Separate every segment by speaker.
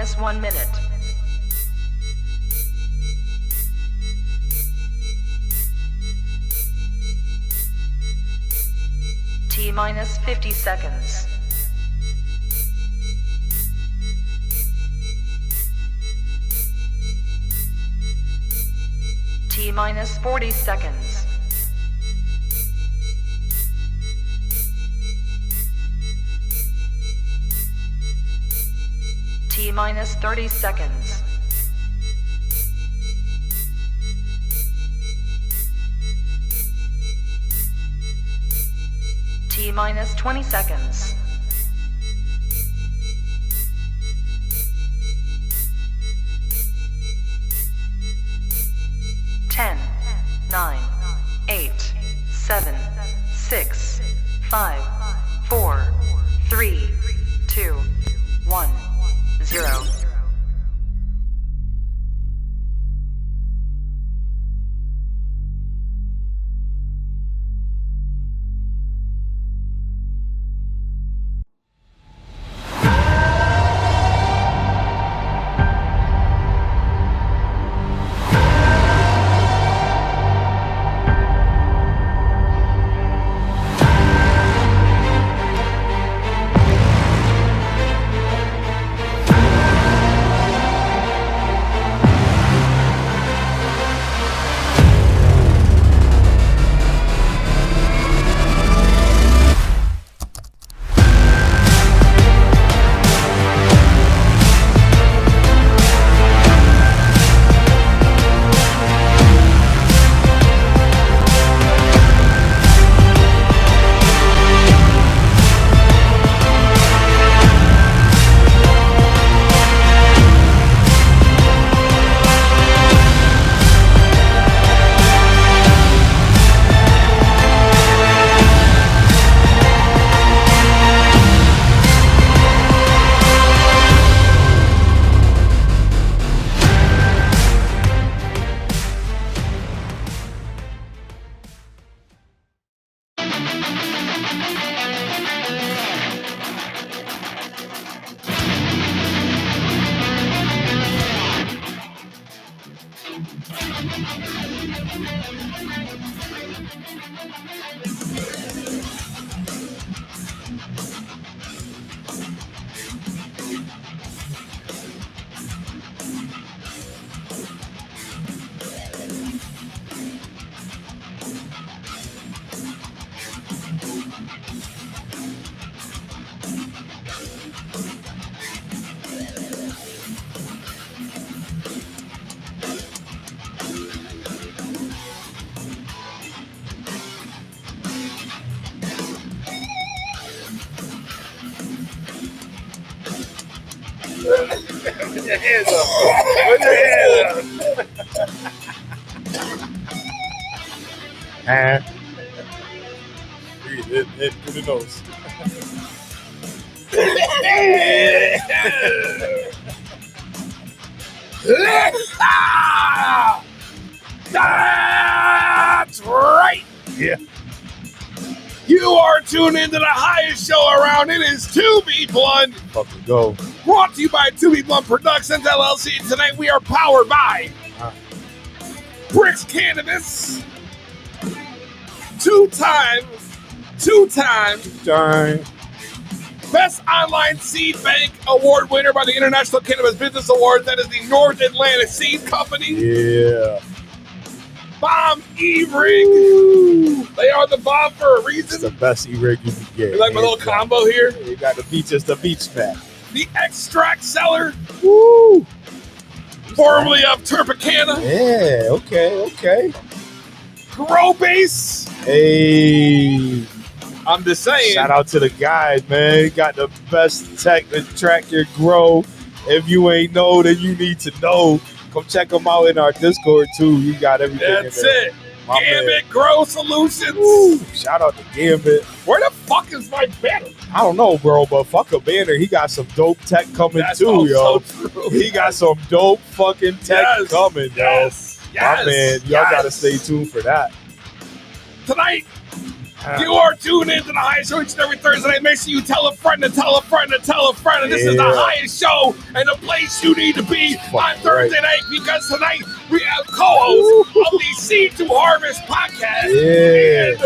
Speaker 1: minus 1 minute. T minus 50 seconds. T minus 40 seconds. T minus 30 seconds. T minus 20 seconds. Ten, 9, 8, 7, 6, 5, 4, 3, 2, 1, 0.
Speaker 2: Put your hands up. Put your hands up. Breathe in through the nose. That's right. Yeah. You are tuned into the highest show around. It is 2B Blunt.
Speaker 3: Fucking go.
Speaker 2: Brought to you by 2B Blunt Productions, LLC. Tonight we are powered by Bricks Cannabis. Two-time Best Online Seed Bank Award winner by the International Cannabis Business Awards. That is the North Atlantic Seed Company.
Speaker 3: Yeah.
Speaker 2: Bomb E-Rig. They are the bomb for a reason.
Speaker 3: It's the best E-Rig you can get.
Speaker 2: You like my little combo here?
Speaker 3: You got the beach, just the beach smack.
Speaker 2: The Extract Seller.
Speaker 3: Woo!
Speaker 2: Formerly of Tropicana.
Speaker 3: Yeah, okay.
Speaker 2: Grow Base.
Speaker 3: Hey.
Speaker 2: I'm just saying.
Speaker 3: Shout out to the guys, man. Got the best tech to track your grow. If you ain't know, then you need to know. Come check them out in our Discord, too. You got everything
Speaker 2: That's
Speaker 3: in there.
Speaker 2: it. Gambit Grow Solutions.
Speaker 3: Woo. Shout out to Gambit.
Speaker 2: Where the fuck is my banner?
Speaker 3: I don't know, bro, but fuck a banner. He got some dope tech coming,
Speaker 2: That's
Speaker 3: too, yo.
Speaker 2: So true.
Speaker 3: He got some dope fucking tech coming, yo.
Speaker 2: Yes.
Speaker 3: My man, y'all gotta stay tuned for that.
Speaker 2: Tonight, You are tuned into the highest show each and every Thursday night. Make sure you tell a friend to tell a friend to tell a friend. And this is the highest show and the place you need to be on Thursday night, because tonight we have co-host of the Seed to Harvest podcast and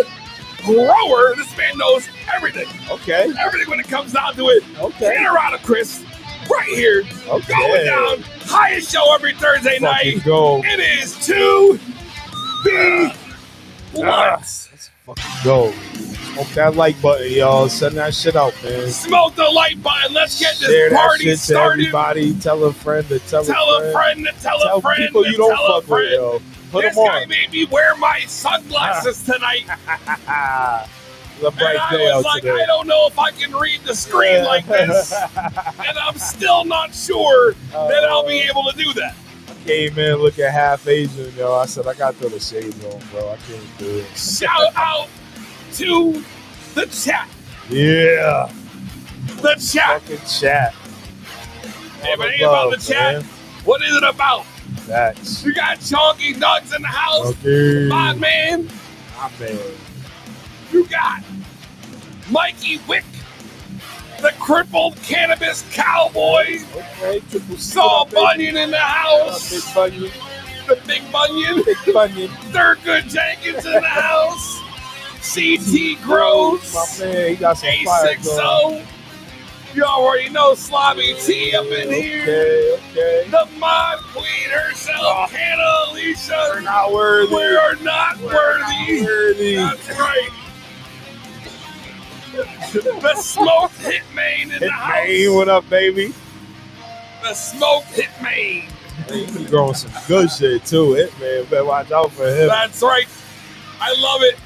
Speaker 2: grower. This man knows everything.
Speaker 3: Okay.
Speaker 2: Everything when it comes down to it.
Speaker 3: Okay.
Speaker 2: Canarado Chris, right here, going down. Highest show every Thursday night.
Speaker 3: Go.
Speaker 2: It is 2 B Blunts.
Speaker 3: Let's fucking go. Smoke that like button, y'all. Send that shit out, man.
Speaker 2: Smoke the like button. Let's get this
Speaker 3: Share
Speaker 2: party
Speaker 3: that shit
Speaker 2: started.
Speaker 3: To everybody. Tell a friend to tell
Speaker 2: a friend to tell a friend
Speaker 3: people
Speaker 2: to
Speaker 3: you don't
Speaker 2: tell a
Speaker 3: fuck with,
Speaker 2: friend.
Speaker 3: yo. Put
Speaker 2: This
Speaker 3: them
Speaker 2: guy
Speaker 3: on.
Speaker 2: made me wear my sunglasses tonight.
Speaker 3: It's a bright
Speaker 2: And
Speaker 3: day
Speaker 2: I was
Speaker 3: out
Speaker 2: like,
Speaker 3: today.
Speaker 2: I don't know if I can read the screen like this. And I'm still not sure that I'll be able to do that.
Speaker 3: Came in looking half Asian, yo. I said, I got to throw the shades on, bro. I can't do it.
Speaker 2: Shout out to the chat.
Speaker 3: Yeah.
Speaker 2: The chat.
Speaker 3: Fucking chat.
Speaker 2: Hey, if it ain't about the chat, what is it about?
Speaker 3: That's.
Speaker 2: You got Chonky Nugs in the house.
Speaker 3: Okay.
Speaker 2: My man.
Speaker 3: My man.
Speaker 2: You got Mikey Wick, the crippled cannabis cowboy.
Speaker 3: Okay. Triple
Speaker 2: Saul Bunyan in the house.
Speaker 3: Big Bunyan.
Speaker 2: The Big Bunyan.
Speaker 3: Big Bunyan.
Speaker 2: Thurgood Jenkins in the house. CT Groves.
Speaker 3: My man, he got some fire going.
Speaker 2: A60. You already know Slobby T up in here.
Speaker 3: Okay.
Speaker 2: The mod queen herself, Hannah Alicia.
Speaker 3: We're not worthy.
Speaker 2: We are not worthy. That's right. The smoked Hitman in the house.
Speaker 3: Hey, what up, baby?
Speaker 2: The smoked Hitman.
Speaker 3: He growing some good shit too. Man, better watch out for him.
Speaker 2: That's right. I love it.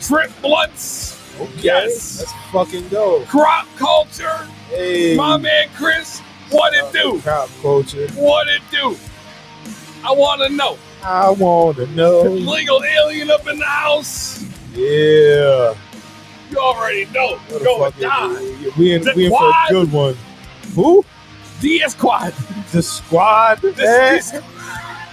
Speaker 2: Trip Blunts.
Speaker 3: Okay.
Speaker 2: Yes.
Speaker 3: Let's fucking go.
Speaker 2: Crop Culture.
Speaker 3: Hey.
Speaker 2: My man Chris. What it do?
Speaker 3: Crop Culture.
Speaker 2: What it do? I want to know.
Speaker 3: I want to know.
Speaker 2: Legal alien up in the house.
Speaker 3: Yeah.
Speaker 2: You already know.
Speaker 3: What the
Speaker 2: Going
Speaker 3: fuck
Speaker 2: down.
Speaker 3: we in for a good one. Who?
Speaker 2: DS Quad.
Speaker 3: The squad. The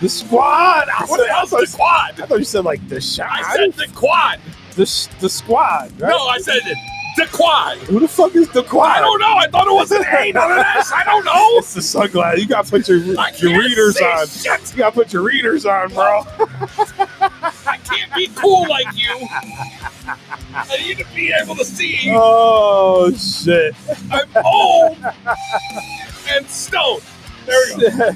Speaker 3: squad.
Speaker 2: What else is the quad?
Speaker 3: I thought you said like the shot.
Speaker 2: I said the quad.
Speaker 3: The squad. Right?
Speaker 2: No, I said it. The quad.
Speaker 3: Who the fuck is the quad?
Speaker 2: I don't know. I thought it was an A, not an S. I don't know.
Speaker 3: It's the sunglasses. You gotta put your readers on.
Speaker 2: Shit.
Speaker 3: You gotta put your readers on, bro.
Speaker 2: I can't be cool like you. I need to be able to see.
Speaker 3: Oh shit!
Speaker 2: I'm old and stoned. There we go.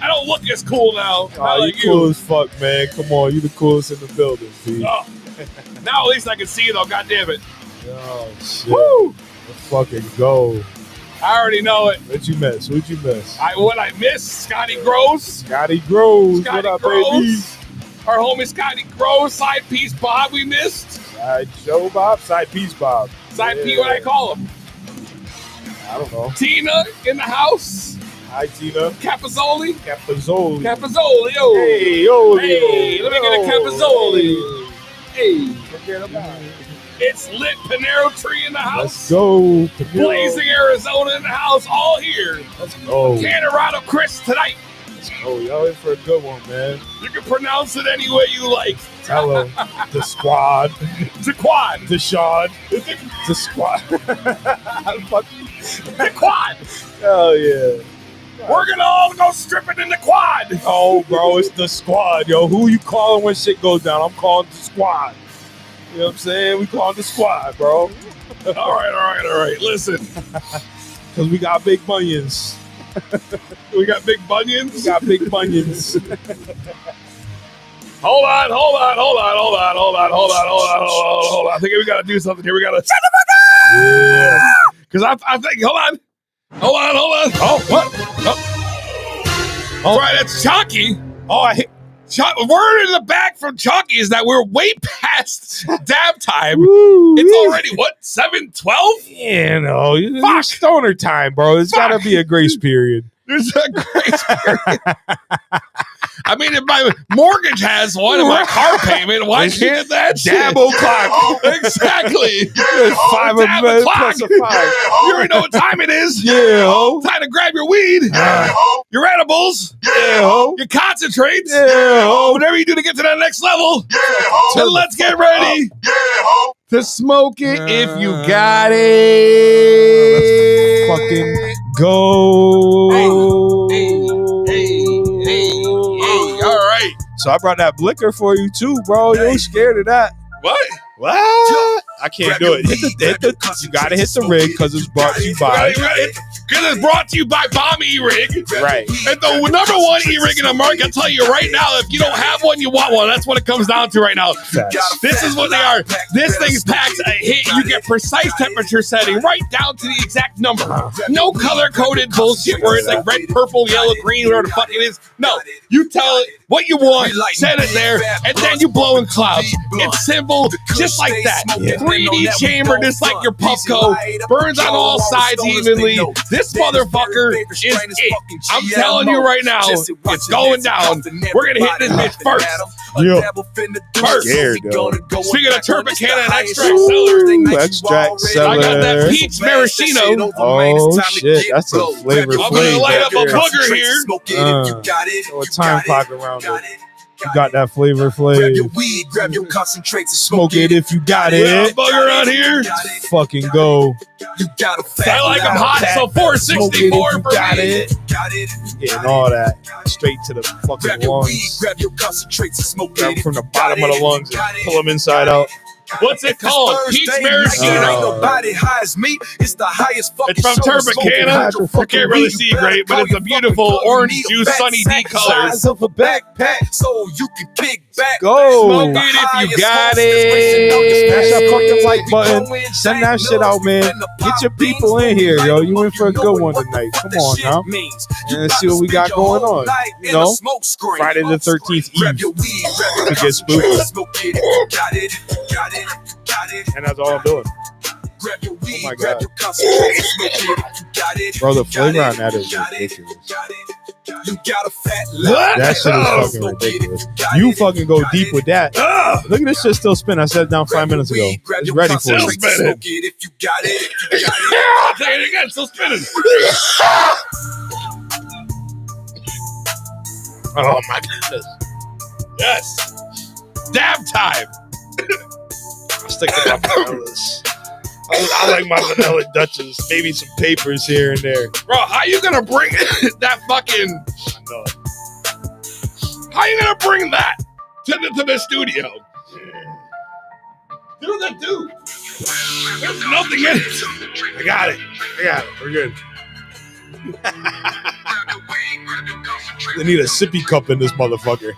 Speaker 2: I don't look as cool now.
Speaker 3: Oh, you cool as fuck, man. Come on, you the coolest in the building, P.
Speaker 2: Oh. Now at least I can see you though. God damn it.
Speaker 3: Oh shit!
Speaker 2: Woo!
Speaker 3: Let's fucking go.
Speaker 2: I already know it.
Speaker 3: What'd you miss?
Speaker 2: What I missed? Scotty Groves.
Speaker 3: Scotty Groves.
Speaker 2: Scotty
Speaker 3: What up,
Speaker 2: Groves.
Speaker 3: baby?
Speaker 2: Our homie Scotty Groves. Side piece Bob we missed.
Speaker 3: Side Joe Bob. Side piece Bob.
Speaker 2: Side P, what I call him.
Speaker 3: I don't know.
Speaker 2: Tina in the house.
Speaker 3: Hi, Tina.
Speaker 2: Capazzoli.
Speaker 3: Capazzoli.
Speaker 2: Yo.
Speaker 3: Hey, yo.
Speaker 2: Hey, let me get a Capazzoli. Hey.
Speaker 3: Forget about it.
Speaker 2: It's lit Panero Tree in the house.
Speaker 3: Let's go.
Speaker 2: Blazing Arizona in the house. All here.
Speaker 3: Let's go.
Speaker 2: Canarado Chris tonight.
Speaker 3: Let's go. Y'all in for a good one, man.
Speaker 2: You can pronounce it any way you like.
Speaker 3: Tell them. The squad.
Speaker 2: The quad.
Speaker 3: The Sean. The squad.
Speaker 2: The quad.
Speaker 3: Oh, yeah.
Speaker 2: We're going to all go stripping in the quad.
Speaker 3: Oh, bro, it's the squad, yo. Who you calling when shit goes down? I'm calling the squad. You know what I'm saying? We calling the squad, bro.
Speaker 2: All right. Listen.
Speaker 3: Because we got big bunions.
Speaker 2: We got big bunions.
Speaker 3: We got big bunions.
Speaker 2: Hold on. I think we got to do something here. We got to shut the fuck up.
Speaker 3: Yeah.
Speaker 2: Because I think, hold on. Oh, what? Oh. All right, that's Chalky.
Speaker 3: Oh, I hit.
Speaker 2: Word in the back from Chalky is that we're way past dab time.
Speaker 3: Woo,
Speaker 2: It's already, what, 7:12?
Speaker 3: You know, it's
Speaker 2: Fuck.
Speaker 3: stoner time, bro. There's got to be a grace period.
Speaker 2: There's a grace period. I mean, if my mortgage has one and my car payment, why can't that
Speaker 3: Dab
Speaker 2: shit?
Speaker 3: o'clock.
Speaker 2: Exactly.
Speaker 3: Five
Speaker 2: Dab
Speaker 3: a
Speaker 2: o'clock.
Speaker 3: plus a 5.
Speaker 2: You already know what time it is.
Speaker 3: Yeah, ho.
Speaker 2: Time to grab your weed, your edibles,
Speaker 3: Yeah, ho.
Speaker 2: your concentrates,
Speaker 3: Yeah, ho.
Speaker 2: whatever you do to get to that next level. And let's get ready to smoke it if you got it.
Speaker 3: Fucking go.
Speaker 2: Hey. All right.
Speaker 3: So I brought that blicker for you too, bro. You ain't scared of that.
Speaker 2: What?
Speaker 3: What? I can't do it. Hit the, you gotta hit the rig because it's brought to you by.
Speaker 2: Because it's brought to you by Bomb E-Rig.
Speaker 3: Right.
Speaker 2: And the number one E-Rig in the market, I'll tell you right now, if you don't have one, you want one. That's what it comes down to right now.
Speaker 3: Facts.
Speaker 2: This is what they are. This thing's packs a hit. You get precise temperature setting right down to the exact number. No color-coded bullshit where it's like red, purple, yellow, green, whatever the fuck it is. No. You tell it what you want, set it there, and then you blow in clouds. It's simple, just like that. 3D chamber, just like your Puffco. Burns on all sides evenly. This motherfucker is it. I'm telling you right now, it's going down. We're going to hit this bitch first.
Speaker 3: Yeah.
Speaker 2: First.
Speaker 3: Scared, though.
Speaker 2: Speaking of Tropicana and extract sellers,
Speaker 3: Extract seller.
Speaker 2: I got that peach maraschino.
Speaker 3: Oh shit, that's a flavor.
Speaker 2: I'm going to light up a booger here.
Speaker 3: What time clock around it? You got that flavor.
Speaker 4: Grab your weed, grab your concentrates, and
Speaker 3: Smoke it if you got
Speaker 2: We got a
Speaker 3: it.
Speaker 2: booger out here.
Speaker 3: Fucking go.
Speaker 4: You got a
Speaker 2: I like them hot, so 464 for
Speaker 3: got
Speaker 2: me.
Speaker 3: it. Getting all that straight to the fucking lungs.
Speaker 4: grab your concentrates, and smoke
Speaker 3: Grab
Speaker 4: it.
Speaker 3: them from the bottom of the lungs and pull them inside out.
Speaker 2: What's it called? Peach maraschino.
Speaker 4: Nobody high as me. It's the highest fucking
Speaker 2: It's from
Speaker 4: show.
Speaker 2: Tropicana.
Speaker 4: Smoking
Speaker 2: You can't really see great, but it's a beautiful orange juice, sunny D colors.
Speaker 4: Size of a backpack, so you can kick back.
Speaker 3: Go.
Speaker 2: Smoke it if you got it.
Speaker 3: Smash that fucking like button. Send that shit out, man. Get your people in here, yo. You in for a good one tonight. Come on now. And let's see what we got going on. You know, Friday the 13th Eve. To get spooky. And that's all I'm doing.
Speaker 4: Oh
Speaker 3: my God. Bro, the flavor on that is ridiculous. That shit is fucking ridiculous. You fucking go deep with that. Look at this shit still spin. I set it down 5 minutes ago. It's ready for
Speaker 2: Still
Speaker 3: you.
Speaker 2: spinning. I'll take it again. Still spinning.
Speaker 3: Oh my goodness.
Speaker 2: Yes. Dab time.
Speaker 3: I'll stick with my vanillas. I like my vanilla Dutches. Maybe some papers here and there.
Speaker 2: Bro, how you gonna bring that fucking...
Speaker 3: I know.
Speaker 2: How you gonna bring that to the studio? Do the do. There's nothing in it.
Speaker 3: I got it. We're good. They need a sippy cup in this motherfucker.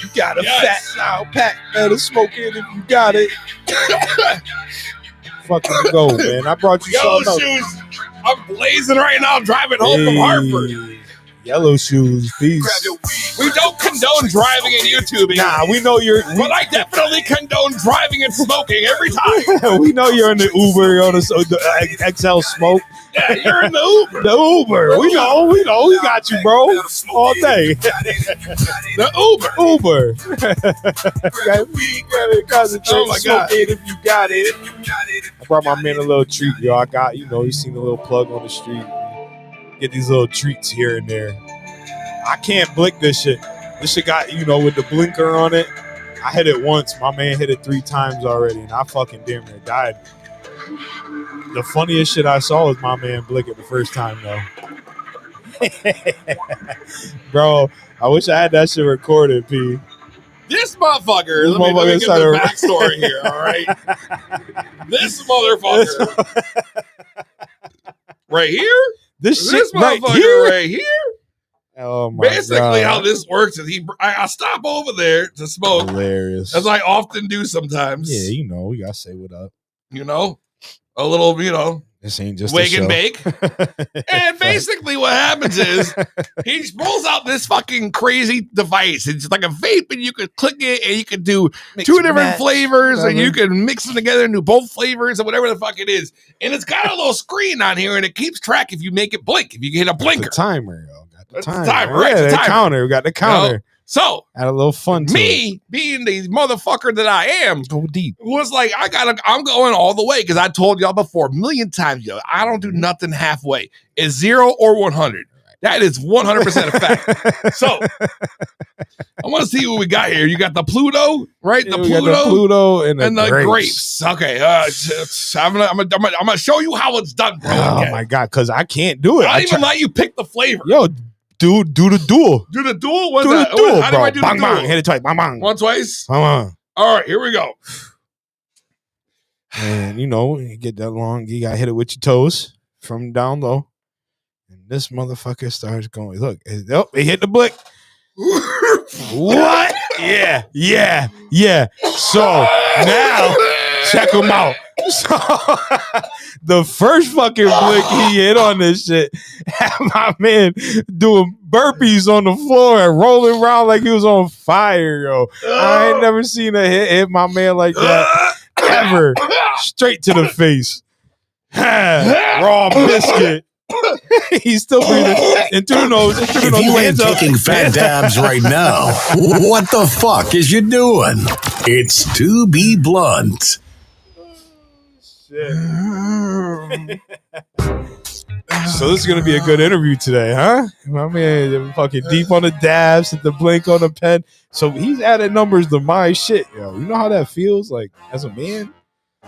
Speaker 3: You got a fat now pack. Better smoke it if you got it. Fucking go, man. I brought you
Speaker 2: Yellow
Speaker 3: something
Speaker 2: shoes. I'm blazing right now. I'm driving home from Hartford.
Speaker 3: Yellow shoes, peace.
Speaker 2: We don't condone driving and YouTubing.
Speaker 3: Nah, we know you're.
Speaker 2: But I definitely condone driving and smoking every time.
Speaker 3: We know you're in the Uber, you're on the XL Smoke.
Speaker 2: Yeah, you're in the Uber.
Speaker 3: The Uber. We know. We got you, bro. All day.
Speaker 2: The Uber.
Speaker 3: Oh
Speaker 2: my God.
Speaker 3: If you got it. I brought my man a little treat, yo. I got, you seen the little plug on the street. Get these little treats here and there. I can't blink this shit. This shit got, with the blinker on it. I hit it once. My man hit it 3 times already, and I fucking damn near died. The funniest shit I saw was my man blink it the first time, though. Bro, I wish I had that shit recorded, P.
Speaker 2: This motherfucker. Let me get the backstory here, all right? This motherfucker. Right here?
Speaker 3: This shit
Speaker 2: motherfucker right here?
Speaker 3: Oh my
Speaker 2: Basically,
Speaker 3: God.
Speaker 2: how this works is I stop over there to smoke,
Speaker 3: Hilarious.
Speaker 2: as I often do sometimes.
Speaker 3: Yeah, we gotta say what up.
Speaker 2: A little,
Speaker 3: This ain't just
Speaker 2: wig
Speaker 3: a
Speaker 2: and
Speaker 3: show.
Speaker 2: bake. And basically what happens is he rolls out this fucking crazy device. It's like a vape, and you could click it and you could do
Speaker 3: Mix
Speaker 2: 2
Speaker 3: and
Speaker 2: different
Speaker 3: match.
Speaker 2: flavors, and you
Speaker 3: Whatever.
Speaker 2: can mix them together and do both flavors or whatever the fuck it is. And it's got a little screen on here, and it keeps track if you make it blink, if you hit a
Speaker 3: The
Speaker 2: blinker.
Speaker 3: timer, yo. Got
Speaker 2: It's the timer, right?
Speaker 3: Yeah,
Speaker 2: It's
Speaker 3: the
Speaker 2: the timer.
Speaker 3: counter. We got the counter.
Speaker 2: So
Speaker 3: Had a little fun to it.
Speaker 2: me being the motherfucker that I am
Speaker 3: Go deep.
Speaker 2: was like, I'm going all the way because I told y'all before a million times, yo, I don't do nothing halfway. It's 0 or 100. That is 100% a fact. So I want to see what we got here. You got the Pluto, right?
Speaker 3: Yeah,
Speaker 2: The
Speaker 3: we got
Speaker 2: Pluto,
Speaker 3: the Pluto and the
Speaker 2: grapes. Okay, I'm gonna show you how it's done, bro.
Speaker 3: Oh my god, because I can't do it.
Speaker 2: I don't even let you pick the flavor.
Speaker 3: Yo, do the duel.
Speaker 2: Do the duel? What's
Speaker 3: Do
Speaker 2: that?
Speaker 3: the duel,
Speaker 2: How
Speaker 3: bro.
Speaker 2: do I do
Speaker 3: Bang,
Speaker 2: the duel?
Speaker 3: bang. Hit it twice. Bang, bang.
Speaker 2: One, twice.
Speaker 3: Come on.
Speaker 2: All right, here we go.
Speaker 3: And you get that long, you gotta hit it with your toes from down low. And this motherfucker starts going. Look, it hit the blick. What? Yeah. So now check him out. So the first fucking blick he hit on this shit had my man doing burpees on the floor and rolling around like he was on fire, yo. I ain't never seen a hit my man like that ever. Straight to the face. Raw biscuit. He's still breathing into the nose.
Speaker 5: If you ain't taking fat dabs right now, what the fuck is you doing? It's to be blunt.
Speaker 3: So this is gonna be a good interview today, huh? My man, fucking deep on the dabs, the blink on the pen. So he's adding numbers to my shit, yo. You know how that feels, like as a man.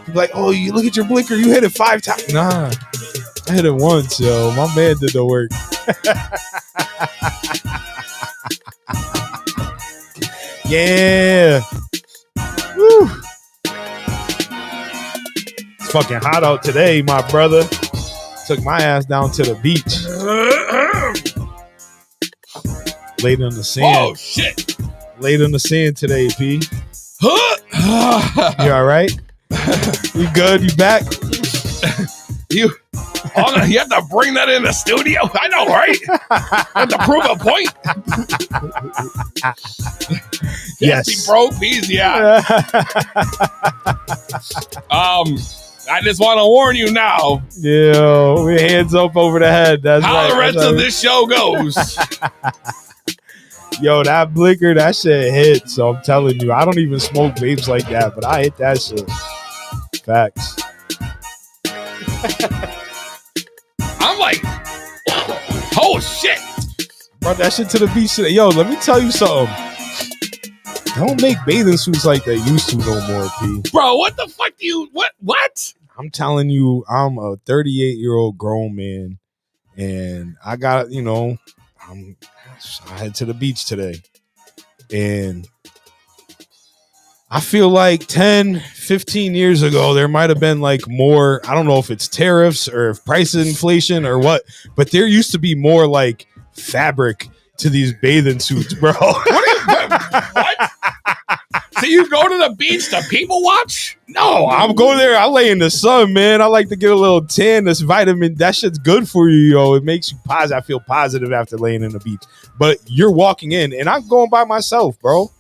Speaker 3: You're like, oh, you look at your blinker, you hit it 5 times. Nah, I hit it once, yo. My man did the work. Yeah. Woo. It's fucking hot out today, my brother. Took my ass down to the beach. Laid on the sand.
Speaker 2: Oh shit!
Speaker 3: Laid on the sand today, P. You all right? You good? You back?
Speaker 2: You have to bring that in the studio. I know, right? Have to prove a point.
Speaker 3: Yes.
Speaker 2: Be broke, peas, yeah. I just want to warn you now.
Speaker 3: Yo, hands up over the head. That's
Speaker 2: how
Speaker 3: right.
Speaker 2: the rest of this show goes.
Speaker 3: Yo, that blinker, that shit hit. So I'm telling you, I don't even smoke vapes like that, but I hit that shit. Facts.
Speaker 2: I'm like, oh shit.
Speaker 3: Brought that shit to the beach today. Yo, let me tell you something. They don't make bathing suits like they used to no more, P.
Speaker 2: Bro, what the fuck do you, what?
Speaker 3: I'm telling you, I'm a 38-year-old grown man, and I got, I head to the beach today, and I feel like 10, 15 years ago, there might have been like more, I don't know if it's tariffs or if price inflation or what, but there used to be more like fabric to these bathing suits, bro.
Speaker 2: What? So you go to the beach to people watch?
Speaker 3: No, I'm going there. I lay in the sun, man. I like to get a little tan. This vitamin, that shit's good for you, yo. It makes you positive. I feel positive after laying in the beach. But you're walking in, and I'm going by myself, bro.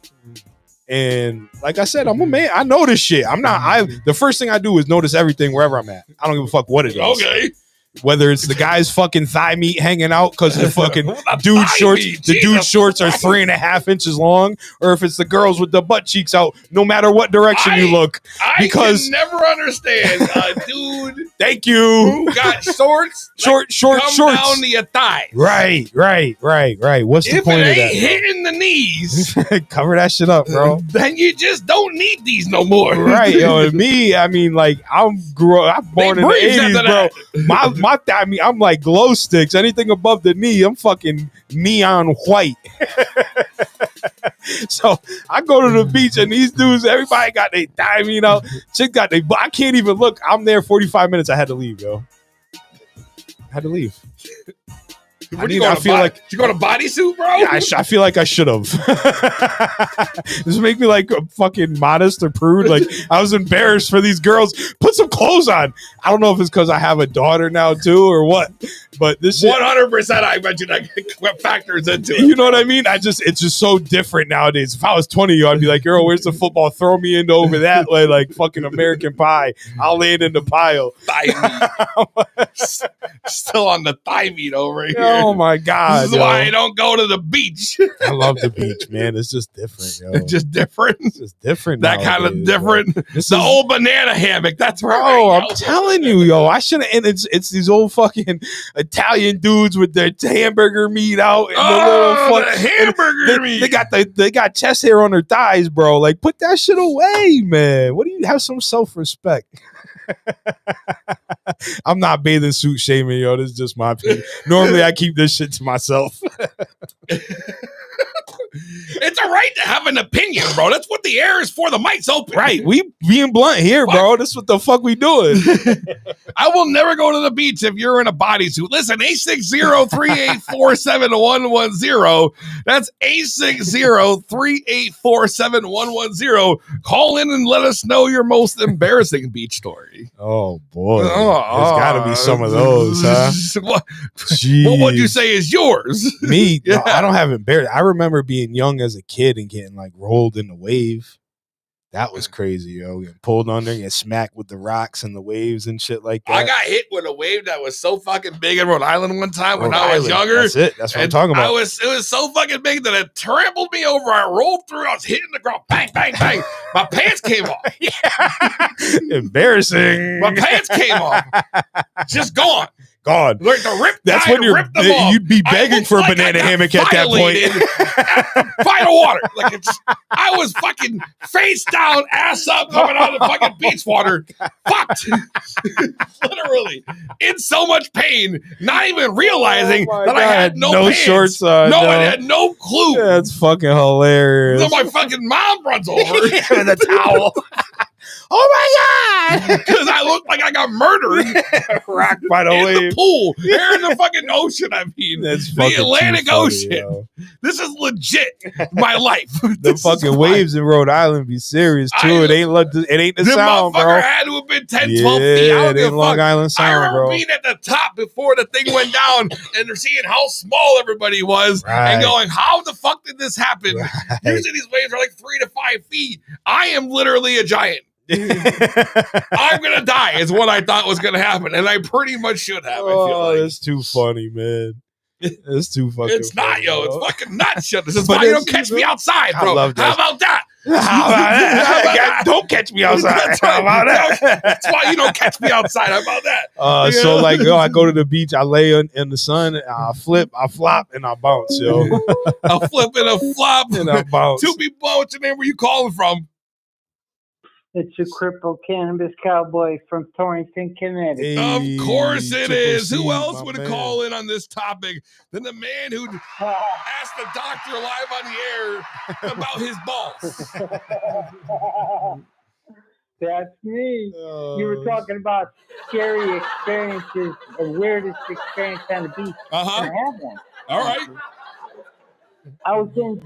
Speaker 3: And like I said, I'm a man. I know this shit. The first thing I do is notice everything wherever I'm at. I don't give a fuck what it is.
Speaker 2: Okay.
Speaker 3: Whether it's the guy's fucking thigh meat hanging out because the fucking dude shorts, the dude shorts are 3.5 inches long, or if it's the girls with the butt cheeks out, no matter what direction you look.
Speaker 2: Can never understand a dude.
Speaker 3: Thank you.
Speaker 2: Who got shorts?
Speaker 3: Shorts
Speaker 2: down to your thighs.
Speaker 3: Right. What's the point of
Speaker 2: If it
Speaker 3: that?
Speaker 2: ain't hitting the knees,
Speaker 3: cover that shit up, bro.
Speaker 2: Then you just don't need these no more.
Speaker 3: Right, yo. And me, I mean, like I'm born in the 80s, bro. I'm like glow sticks. Anything above the knee, I'm fucking neon white. So I go to the beach and these dudes, everybody got their diamond out. Chick got their, I can't even look. I'm there 45 minutes. I had to leave, yo. I had to leave.
Speaker 2: You go to bodysuit, bro?
Speaker 3: Yeah, I feel like I should have. This make me like a fucking modest or prude. Like I was embarrassed for these girls. Put some clothes on. I don't know if it's because I have a daughter now too or what. But this
Speaker 2: 100%, I bet you that factors into it.
Speaker 3: You know what I mean? It's just so different nowadays. If I was 20, I'd be like, girl, where's the football? Throw me into over that way, like fucking American Pie. I'll land in the pile.
Speaker 2: Thigh meat. Still on the thigh meat over here.
Speaker 3: Oh my God.
Speaker 2: This is why I don't go to the beach.
Speaker 3: I love the beach, man. It's just different, yo.
Speaker 2: It's just different.
Speaker 3: It's just different.
Speaker 2: That kind of different.
Speaker 3: The
Speaker 2: old banana hammock. That's right.
Speaker 3: Bro, I'm telling you, yo. I shouldn't. And it's these old fucking Italian dudes with their hamburger meat out and
Speaker 2: the hamburger meat.
Speaker 3: They got chest hair on their thighs, bro. Like, put that shit away, man. What do you have some self-respect? I'm not bathing suit shaming, yo. This is just my opinion. Normally, I keep this shit to myself.
Speaker 2: It's a right to have an opinion, bro. That's what the air is for. The mic's open.
Speaker 3: Right. We being blunt here, bro. This is what the fuck we doing.
Speaker 2: I will never go to the beach if you're in a bodysuit. Listen, 860-384-7110. That's 860-384-7110. Call in and let us know your most embarrassing beach story.
Speaker 3: Oh, boy. There's got to be some of those, huh?
Speaker 2: What would you say is yours?
Speaker 3: Me? Yeah. No, I don't have embarrassed. I remember being young as a kid and getting like rolled in the wave. That was crazy, yo. Getting pulled under and get smacked with the rocks and the waves and shit like that.
Speaker 2: I got hit with a wave that was so fucking big in Rhode Island one time when I was younger.
Speaker 3: That's it. That's what I'm talking about.
Speaker 2: It was so fucking big that it trampled me over. I rolled through. I was hitting the ground. Bang, bang, bang. My pants came off.
Speaker 3: Embarrassing.
Speaker 2: My pants came off. Just gone.
Speaker 3: God,
Speaker 2: like the rip.
Speaker 3: That's when you'd be begging for a banana hammock at that point.
Speaker 2: Final water, like I was fucking face down, ass up, coming out of the fucking beach water, fucked, literally in so much pain, not even realizing that I had no pants,
Speaker 3: shorts on.
Speaker 2: I had no clue.
Speaker 3: That's fucking hilarious.
Speaker 2: So my fucking mom runs over
Speaker 3: with a towel. Oh my God!
Speaker 2: Because I look like I got murdered.
Speaker 3: Rocked by the wave.
Speaker 2: The pool. They're in the fucking ocean, I mean.
Speaker 3: That's
Speaker 2: the Atlantic
Speaker 3: funny,
Speaker 2: Ocean.
Speaker 3: yo.
Speaker 2: This is legit my life.
Speaker 3: The fucking waves in Rhode Island be serious, too. It ain't the sound, bro.
Speaker 2: The motherfucker had to have been 10, 12 feet.
Speaker 3: It ain't Long Island Sound,
Speaker 2: I remember
Speaker 3: bro.
Speaker 2: being at the top before the thing went down and seeing how small everybody was and going, how the fuck did this happen? Usually these waves are like 3 to 5 feet. I am literally a giant. I'm gonna die is what I thought was gonna happen, and I pretty much should have. I feel like
Speaker 3: it's too funny, man. It's too fucking.
Speaker 2: It's not,
Speaker 3: funny,
Speaker 2: yo.
Speaker 3: bro.
Speaker 2: It's fucking nuts. This is why you don't catch me outside, bro.
Speaker 3: I love that.
Speaker 2: How about that?
Speaker 3: Don't catch me outside.
Speaker 2: That's right. How about that? That's why you don't catch me outside. How about that?
Speaker 3: So like, I go to the beach, I lay in the sun, I flip, I flop, and I bounce, yo.
Speaker 2: A flip and a flop,
Speaker 3: and I bounce.
Speaker 2: Two people. What's your name? Where you calling from?
Speaker 6: It's a crippled cannabis cowboy from Torrington, Connecticut.
Speaker 3: Hey,
Speaker 2: of course it is.
Speaker 3: C,
Speaker 2: Who else would
Speaker 3: man.
Speaker 2: call in on this topic than the man who asked the doctor live on the air about his balls?
Speaker 6: That's me. You were talking about scary experiences, the weirdest experience on the beach.
Speaker 2: Uh-huh.
Speaker 6: And I have one.
Speaker 2: All right.
Speaker 6: I was in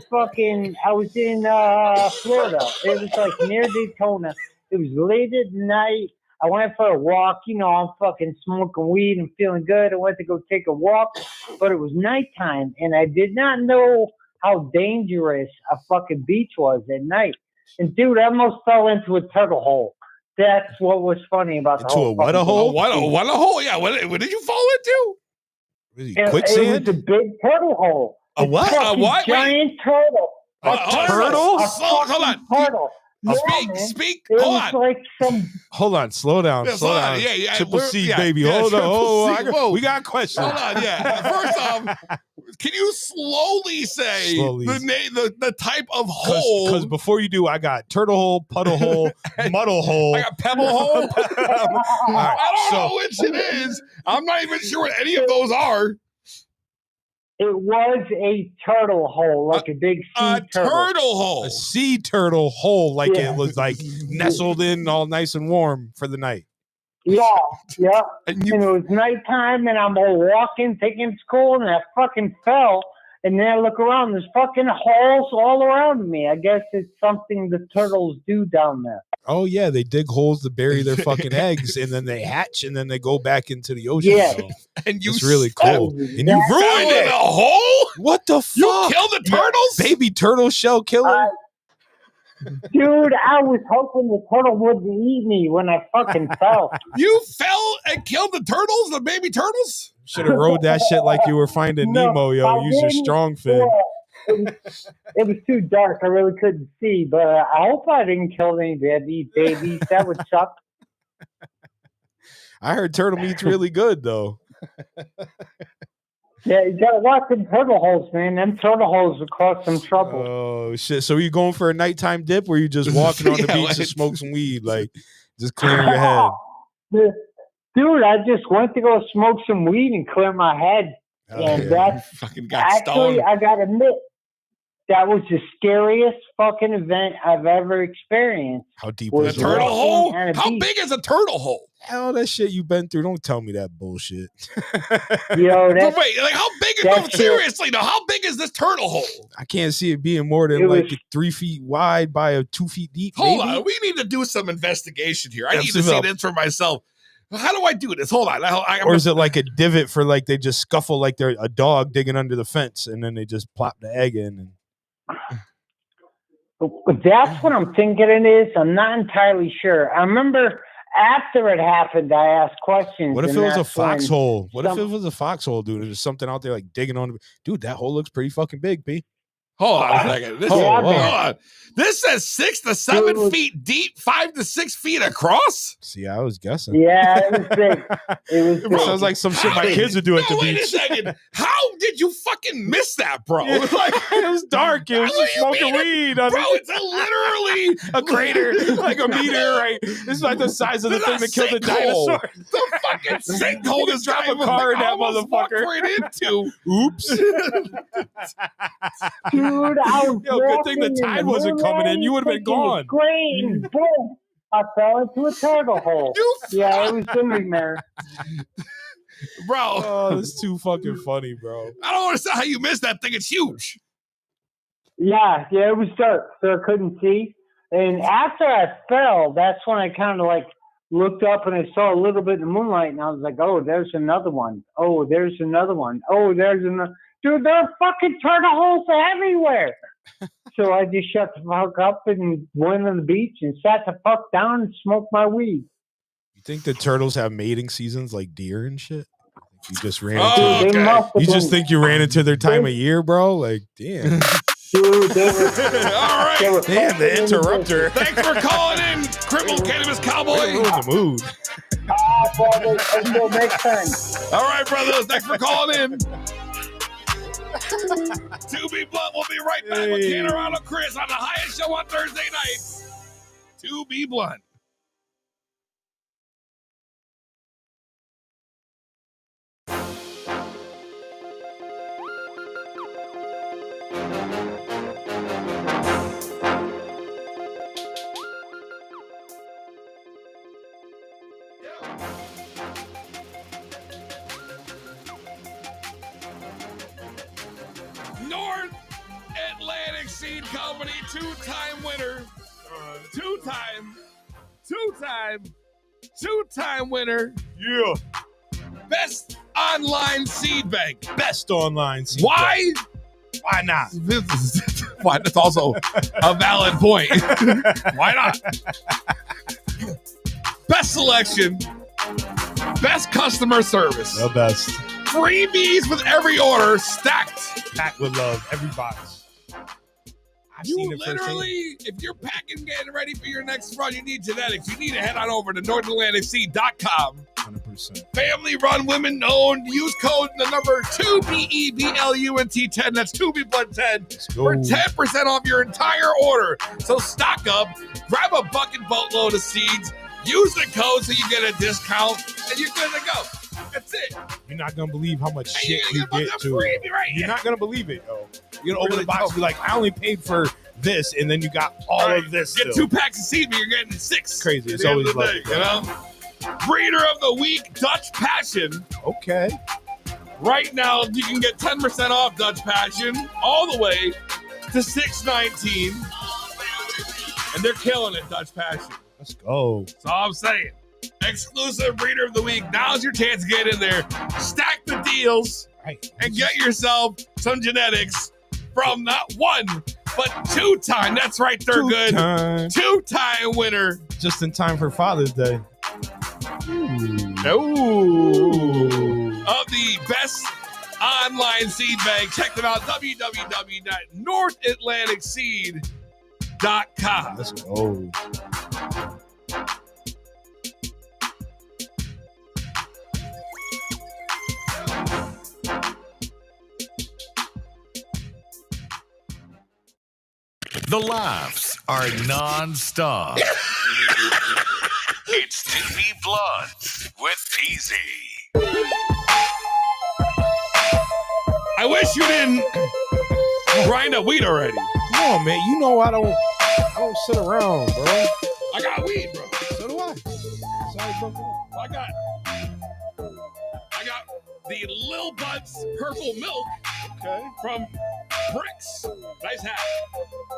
Speaker 6: Florida. It was like near Daytona. It was late at night. I went for a walk. I'm fucking smoking weed and feeling good. I went to go take a walk, but it was nighttime, and I did not know how dangerous a fucking beach was at night. And dude, I almost fell into a turtle hole. That's what was funny about the whole.
Speaker 3: Into a what a hole?
Speaker 2: What a hole? Yeah. What did you fall into?
Speaker 3: Quicksand?
Speaker 6: It was a big turtle hole.
Speaker 3: A what?
Speaker 2: A what?
Speaker 6: Giant turtle.
Speaker 3: A turtle?
Speaker 2: Hold on.
Speaker 6: Turtle.
Speaker 2: Speak.
Speaker 6: It
Speaker 2: Hold
Speaker 6: was
Speaker 2: on.
Speaker 6: like some.
Speaker 3: Hold on. Slow down.
Speaker 2: Yeah,
Speaker 3: slow down.
Speaker 2: Yeah.
Speaker 3: Triple C,
Speaker 2: Yeah,
Speaker 3: baby.
Speaker 2: yeah,
Speaker 3: Hold on.
Speaker 2: Triple C. Whoa.
Speaker 3: We got a question.
Speaker 2: Hold on. Yeah. First off, can you slowly say the type of hole?
Speaker 3: Because before you do, I got turtle hole, puddle hole, muddle hole.
Speaker 2: I got pebble hole. I don't know which it is. I'm not even sure what any of those are.
Speaker 6: It was a turtle hole, like a big sea turtle.
Speaker 2: Turtle hole.
Speaker 3: A sea turtle hole, like it was like nestled in all nice and warm for the night.
Speaker 6: Yeah. And it was nighttime, and I'm all walking, thinking it's cool, and I fucking fell. And then I look around, there's fucking holes all around me. I guess it's something the turtles do down there.
Speaker 3: Oh, yeah. They dig holes to bury their fucking eggs, and then they hatch, and then they go back into the ocean.
Speaker 6: Yeah.
Speaker 3: So
Speaker 2: and you
Speaker 3: it's really cool. And you ruined it.
Speaker 2: A hole?
Speaker 3: What the fuck?
Speaker 2: You killed the turtles?
Speaker 3: Baby turtle shell killer?
Speaker 6: Dude, I was hoping the turtle wouldn't eat me when I fucking fell.
Speaker 2: You fell and killed the turtles, the baby turtles?
Speaker 3: Should have rode that shit like you were finding
Speaker 6: No,
Speaker 3: Nemo, yo.
Speaker 6: I
Speaker 3: Use your
Speaker 6: didn't.
Speaker 3: strong fin.
Speaker 6: It was too dark. I really couldn't see, but I hope I didn't kill any babies. That would suck.
Speaker 3: I heard turtle meat's really good, though.
Speaker 6: Yeah, you gotta watch them turtle holes, man. Them turtle holes will cause some trouble.
Speaker 3: Oh, shit. So you going for a nighttime dip, or you just walking on the
Speaker 2: Yeah,
Speaker 3: beach
Speaker 2: like-
Speaker 3: to smoke some weed? Like, just clearing your head?
Speaker 6: Dude, I just went to go smoke some weed and clear my head.
Speaker 3: Oh,
Speaker 6: and
Speaker 3: yeah.
Speaker 6: that's
Speaker 2: Fucking got
Speaker 6: actually,
Speaker 2: stoned.
Speaker 6: I gotta admit, that was the scariest fucking event I've ever experienced.
Speaker 3: How deep
Speaker 6: Was
Speaker 3: was
Speaker 2: The
Speaker 3: it?
Speaker 2: turtle
Speaker 6: walking
Speaker 2: hole?
Speaker 6: on a
Speaker 2: How
Speaker 6: beach.
Speaker 2: big is a turtle hole?
Speaker 3: Hell, that shit you been through. Don't tell me that bullshit.
Speaker 6: Yo,
Speaker 2: But
Speaker 6: that's,
Speaker 2: wait, like how big is
Speaker 6: that's
Speaker 2: no,
Speaker 6: it.
Speaker 2: seriously though, how big is this turtle hole?
Speaker 3: I can't see it being more than
Speaker 6: It
Speaker 3: like
Speaker 6: was-
Speaker 3: 3 feet wide by a 2 feet deep.
Speaker 2: Hold
Speaker 3: maybe?
Speaker 2: on, we need to do some investigation here. I need to
Speaker 3: Absolutely.
Speaker 2: see this for myself. How do I do this? Hold on.
Speaker 3: Or is it like a divot for like they just scuffle like they're a dog digging under the fence and then they just plop the egg in?
Speaker 6: that's what I'm thinking it is. I'm not entirely sure. I remember after it happened, I asked questions.
Speaker 3: What if
Speaker 6: and
Speaker 3: it was a
Speaker 6: that's when
Speaker 3: foxhole? What if
Speaker 6: some-
Speaker 3: it was a foxhole, dude? There's something out there like digging on. Dude, that hole looks pretty fucking big, P.
Speaker 2: Hold on a second. This,
Speaker 3: Yeah,
Speaker 2: hold
Speaker 6: man.
Speaker 2: on. This says 6 to 7
Speaker 6: Dude.
Speaker 2: feet deep, 5 to 6 feet across.
Speaker 3: See, I was guessing.
Speaker 6: Yeah, it was big. It was
Speaker 3: It
Speaker 6: big.
Speaker 3: sounds like some shit my
Speaker 2: How
Speaker 3: kids would do at the
Speaker 2: No, wait a
Speaker 3: beach.
Speaker 2: second. How did you fucking miss that, bro?
Speaker 3: Yeah, like, it was dark. It was
Speaker 2: What
Speaker 3: just
Speaker 2: do you
Speaker 3: smoking
Speaker 2: mean?
Speaker 3: weed.
Speaker 2: Bro, it's literally
Speaker 3: a crater, like a meteorite. This is like the size of the thing that killed the dinosaur.
Speaker 2: The fucking sinkhole is
Speaker 3: Drop a
Speaker 2: driving
Speaker 3: car in that
Speaker 2: almost walked
Speaker 3: motherfucker.
Speaker 2: right into.
Speaker 3: Oops.
Speaker 6: Dude, I was
Speaker 3: Yo, good thing the
Speaker 6: walking
Speaker 3: tide
Speaker 6: in
Speaker 3: wasn't coming in. You would've been
Speaker 6: thinking
Speaker 3: gone.
Speaker 6: it's Great, and boom, I fell into a turtle hole. Yeah, it was doing there.
Speaker 2: Bro,
Speaker 3: Oh, that's too fucking funny, bro.
Speaker 2: I don't understand how you missed that thing. It's huge.
Speaker 6: Yeah, it was dark, so I couldn't see. And after I fell, that's when I kind of like looked up and I saw a little bit in the moonlight, and I was like, "Oh, there's another one. Oh, there's another one. Oh, there's another." Dude, there are fucking turtle holes everywhere. So I just shut the fuck up and went on the beach and sat the fuck down and smoked my weed.
Speaker 3: You think the turtles have mating seasons like deer and shit? You just ran
Speaker 2: Oh,
Speaker 3: into
Speaker 6: Dude, they
Speaker 2: okay.
Speaker 6: must have
Speaker 3: You just
Speaker 6: been-
Speaker 3: think you ran into their time of year, bro? Like, damn.
Speaker 6: Dude, they were,
Speaker 2: All right.
Speaker 6: they were
Speaker 3: Damn, the
Speaker 6: fucking
Speaker 3: interrupter.
Speaker 2: Thanks for calling in, Crippled Cannabis
Speaker 3: Way
Speaker 2: Cowboy.
Speaker 3: to ruin the mood.
Speaker 6: Brother, until next time.
Speaker 2: All right, brothers. Thanks for calling in. To Be Blunt, we'll be right back with
Speaker 3: Hey.
Speaker 2: Canarado Chris on the highest show on Thursday nights. To Be Blunt. North Atlantic Seed Company, two-time winner, two-time winner,
Speaker 3: Yeah.
Speaker 2: best online seed bank.
Speaker 3: Best online seed
Speaker 2: Why?
Speaker 3: bank. Why not?
Speaker 2: Why? That's also a valid point. Why not? Best selection, best customer service,
Speaker 3: The best.
Speaker 2: freebies with every order, stacked.
Speaker 3: Packed with love. Every box. I've
Speaker 2: You
Speaker 3: seen it firsthand.
Speaker 2: literally, if you're packing, getting ready for your next run, you need genetics. You need to head on over to NorthAtlanticSeed.com.
Speaker 3: 100%.
Speaker 2: Family run, women owned. Use code the number 2BEBLUNT10. That's 2BBLUNT10
Speaker 3: Let's
Speaker 2: for
Speaker 3: go.
Speaker 2: 10% off your entire order. So stock up, grab a bucket boatload of seeds, use the code so you get a discount, and you're good to go. That's it.
Speaker 3: You're not gonna believe how much
Speaker 2: And
Speaker 3: shit
Speaker 2: you're
Speaker 3: you
Speaker 2: gonna
Speaker 3: get
Speaker 2: get
Speaker 3: to.
Speaker 2: freebie right
Speaker 3: You're
Speaker 2: here.
Speaker 3: not gonna believe it, yo. You're gonna open
Speaker 2: Really
Speaker 3: the box
Speaker 2: don't.
Speaker 3: and be like, I only paid for this, and then you got all
Speaker 2: Right.
Speaker 3: of this.
Speaker 2: Get
Speaker 3: still.
Speaker 2: 2 packs of seed, but you're getting 6.
Speaker 3: Crazy.
Speaker 2: At
Speaker 3: It's
Speaker 2: the end
Speaker 3: always
Speaker 2: of the
Speaker 3: lovely,
Speaker 2: day, you know? Breeder of the week, Dutch Passion.
Speaker 3: Okay.
Speaker 2: Right now, you can get 10% off Dutch Passion all the way to $6.19. And they're killing it, Dutch Passion.
Speaker 3: Let's go.
Speaker 2: That's all I'm saying. Exclusive Breeder of the Week. Now's your chance to get in there. Stack the deals
Speaker 3: Right.
Speaker 2: and get yourself some genetics from not one, but 2-time. That's right, they're good.
Speaker 3: Time.
Speaker 2: 2-time winner.
Speaker 3: Just in time for Father's Day.
Speaker 2: Ooh. of the best online seed bank. Check them out, www.northatlanticseed.com.
Speaker 3: Let's go.
Speaker 5: The laughs are non-stop. It's To Be Blunt with Peasy.
Speaker 2: I wish you didn't grind up weed already.
Speaker 3: Come on, man. You know I don't sit around, bro.
Speaker 2: I got weed, bro.
Speaker 3: So do I. Sorry, bro.
Speaker 2: I got the Lil Butts purple milk
Speaker 3: Okay.
Speaker 2: from Bricks. Nice hat.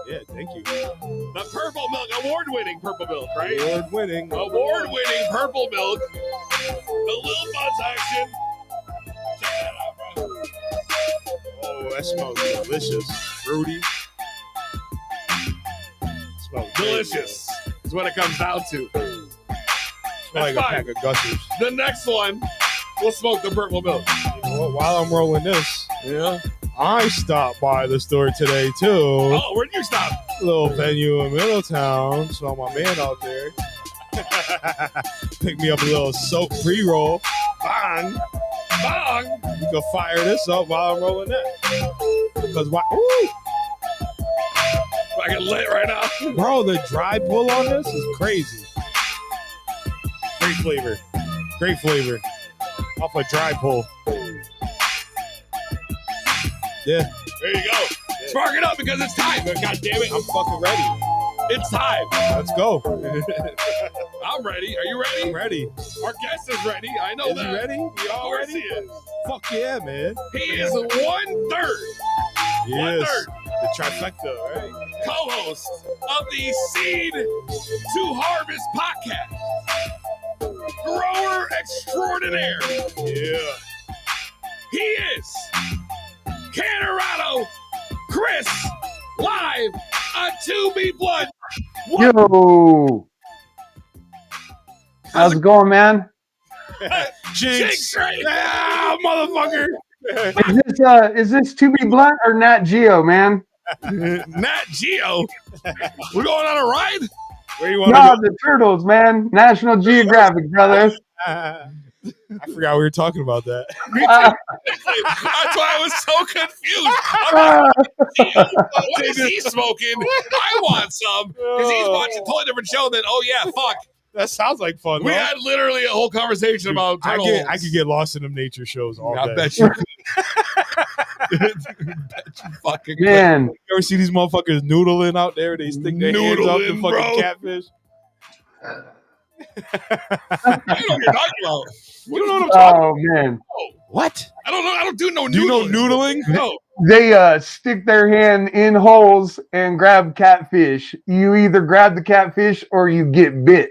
Speaker 3: Yeah, thank you.
Speaker 2: The purple milk, award-winning purple milk, right?
Speaker 3: Award-winning.
Speaker 2: Award-winning purple milk. The Lil Butts action. Check that out, bro.
Speaker 3: Oh, that smells delicious. Fruity. Smells
Speaker 2: Delicious is what it comes down to.
Speaker 3: Smells like a
Speaker 2: That's
Speaker 3: pack of gushers.
Speaker 2: The next one, we'll smoke the purple milk.
Speaker 3: You know what? While I'm rolling this,
Speaker 2: Yeah.
Speaker 3: I stopped by the store today too.
Speaker 2: Oh, where'd you stop?
Speaker 3: Little venue in Middletown. Saw my man out there. Pick me up a little soap pre-roll. Bang.
Speaker 2: Bong.
Speaker 3: You can fire this up while I'm rolling that. Because why? Ooh,
Speaker 2: Fucking lit right now.
Speaker 3: bro, the dry pull on this is crazy. Great flavor. Great flavor. Off a dry pull. Yeah.
Speaker 2: There you go. Spark it up because it's time. God damn it.
Speaker 3: I'm fucking ready.
Speaker 2: It's time.
Speaker 3: Let's go.
Speaker 2: I'm ready. Are you ready?
Speaker 3: I'm ready.
Speaker 2: Our guest is ready. I know
Speaker 3: Is
Speaker 2: that.
Speaker 3: he ready?
Speaker 2: Of course he is.
Speaker 3: Fuck yeah, man.
Speaker 2: He is 1/3
Speaker 3: Yes. The trifecta, right?
Speaker 2: co-host of the Seed to Harvest Potcast. Grower extraordinaire.
Speaker 3: Yeah.
Speaker 2: He is Canarado Chris, live on To Be Blunt.
Speaker 7: Yo, how's it going, man?
Speaker 2: Jinx. Yeah, motherfucker.
Speaker 7: Is this To Be Blunt or Nat Geo, man?
Speaker 2: Nat Geo. We're going on a ride?
Speaker 3: Where you want
Speaker 7: No,
Speaker 3: to
Speaker 7: the Turtles, man. National Geographic, brother.
Speaker 3: go? I forgot we were talking about that.
Speaker 2: Me too. That's why I was so confused. I'm like, what is he smoking? I want some. Because he's watching a totally different show than, oh yeah, fuck.
Speaker 3: That sounds like fun.
Speaker 2: We
Speaker 3: though.
Speaker 2: had literally a whole conversation about
Speaker 3: I
Speaker 2: turtles.
Speaker 3: could get lost in them nature shows all
Speaker 2: I
Speaker 3: day.
Speaker 2: bet you could. Bet you fucking could.
Speaker 7: Man,
Speaker 3: You ever see these motherfuckers noodling out there? They stick their hands up to
Speaker 2: Noodling,
Speaker 3: fucking
Speaker 2: bro.
Speaker 3: catfish.
Speaker 2: I don't know what you're talking about.
Speaker 3: You don't know what I'm talking
Speaker 7: oh man,
Speaker 3: about? What?
Speaker 2: I don't know. I don't do no noodling.
Speaker 3: Do you know noodling?
Speaker 2: No.
Speaker 7: they stick their hand in holes and grab catfish. You either grab the catfish or you get bit.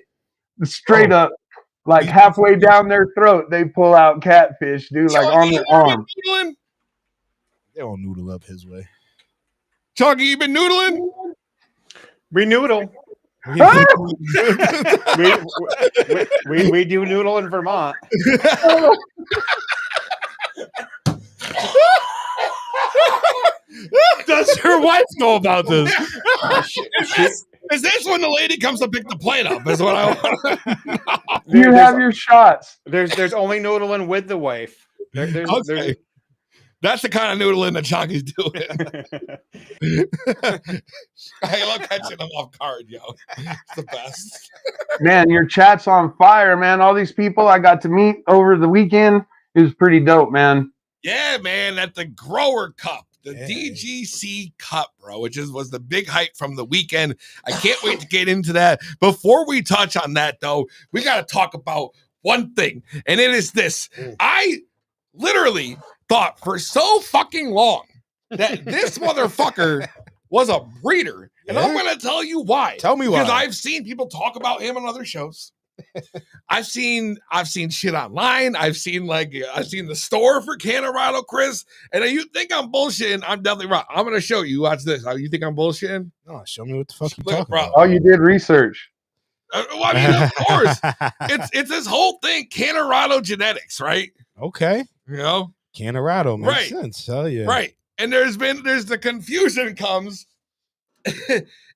Speaker 7: Straight up, like halfway down their throat, they pull out catfish, dude, like on their arm.
Speaker 2: Noodling?
Speaker 3: They don't noodle up his way.
Speaker 2: Chunky, you been noodling?
Speaker 8: We noodle. we do noodle in Vermont.
Speaker 3: Does your wife know about this?
Speaker 2: Is this when the lady comes to pick the plate up? Is what I want.
Speaker 7: You have your shots.
Speaker 8: There's only noodling with the wife.
Speaker 2: Okay. That's the kind of noodling that Chunky's doing. I love catching them off guard, yo. It's the best.
Speaker 7: Man, your chat's on fire, man. All these people I got to meet over the weekend, it was pretty dope, man.
Speaker 2: Yeah, man, at the Grower Cup, the
Speaker 3: Yeah.
Speaker 2: DGC Cup, bro, which was the big hype from the weekend. I can't wait to get into that. Before we touch on that, though, we got to talk about one thing, and it is this. I literally thought for so fucking long that this motherfucker was a breeder, and I'm
Speaker 3: Yeah?
Speaker 2: going to tell you why.
Speaker 3: Tell me why.
Speaker 2: Because I've seen people talk about him on other shows. I've seen shit online. I've seen the store for Canarado Chris. And you think I'm bullshitting? I'm definitely wrong. I'm gonna show you. Watch this. You think I'm bullshitting?
Speaker 3: No, show me what the fuck you
Speaker 2: Look,
Speaker 3: talking
Speaker 2: bro.
Speaker 3: about.
Speaker 7: Oh, you did research.
Speaker 2: Well, I mean, of course. It's this whole thing, Canarado genetics, right?
Speaker 3: Okay.
Speaker 2: You know,
Speaker 3: Canarado makes
Speaker 2: Right.
Speaker 3: sense. Hell yeah.
Speaker 2: right? And there's the confusion comes.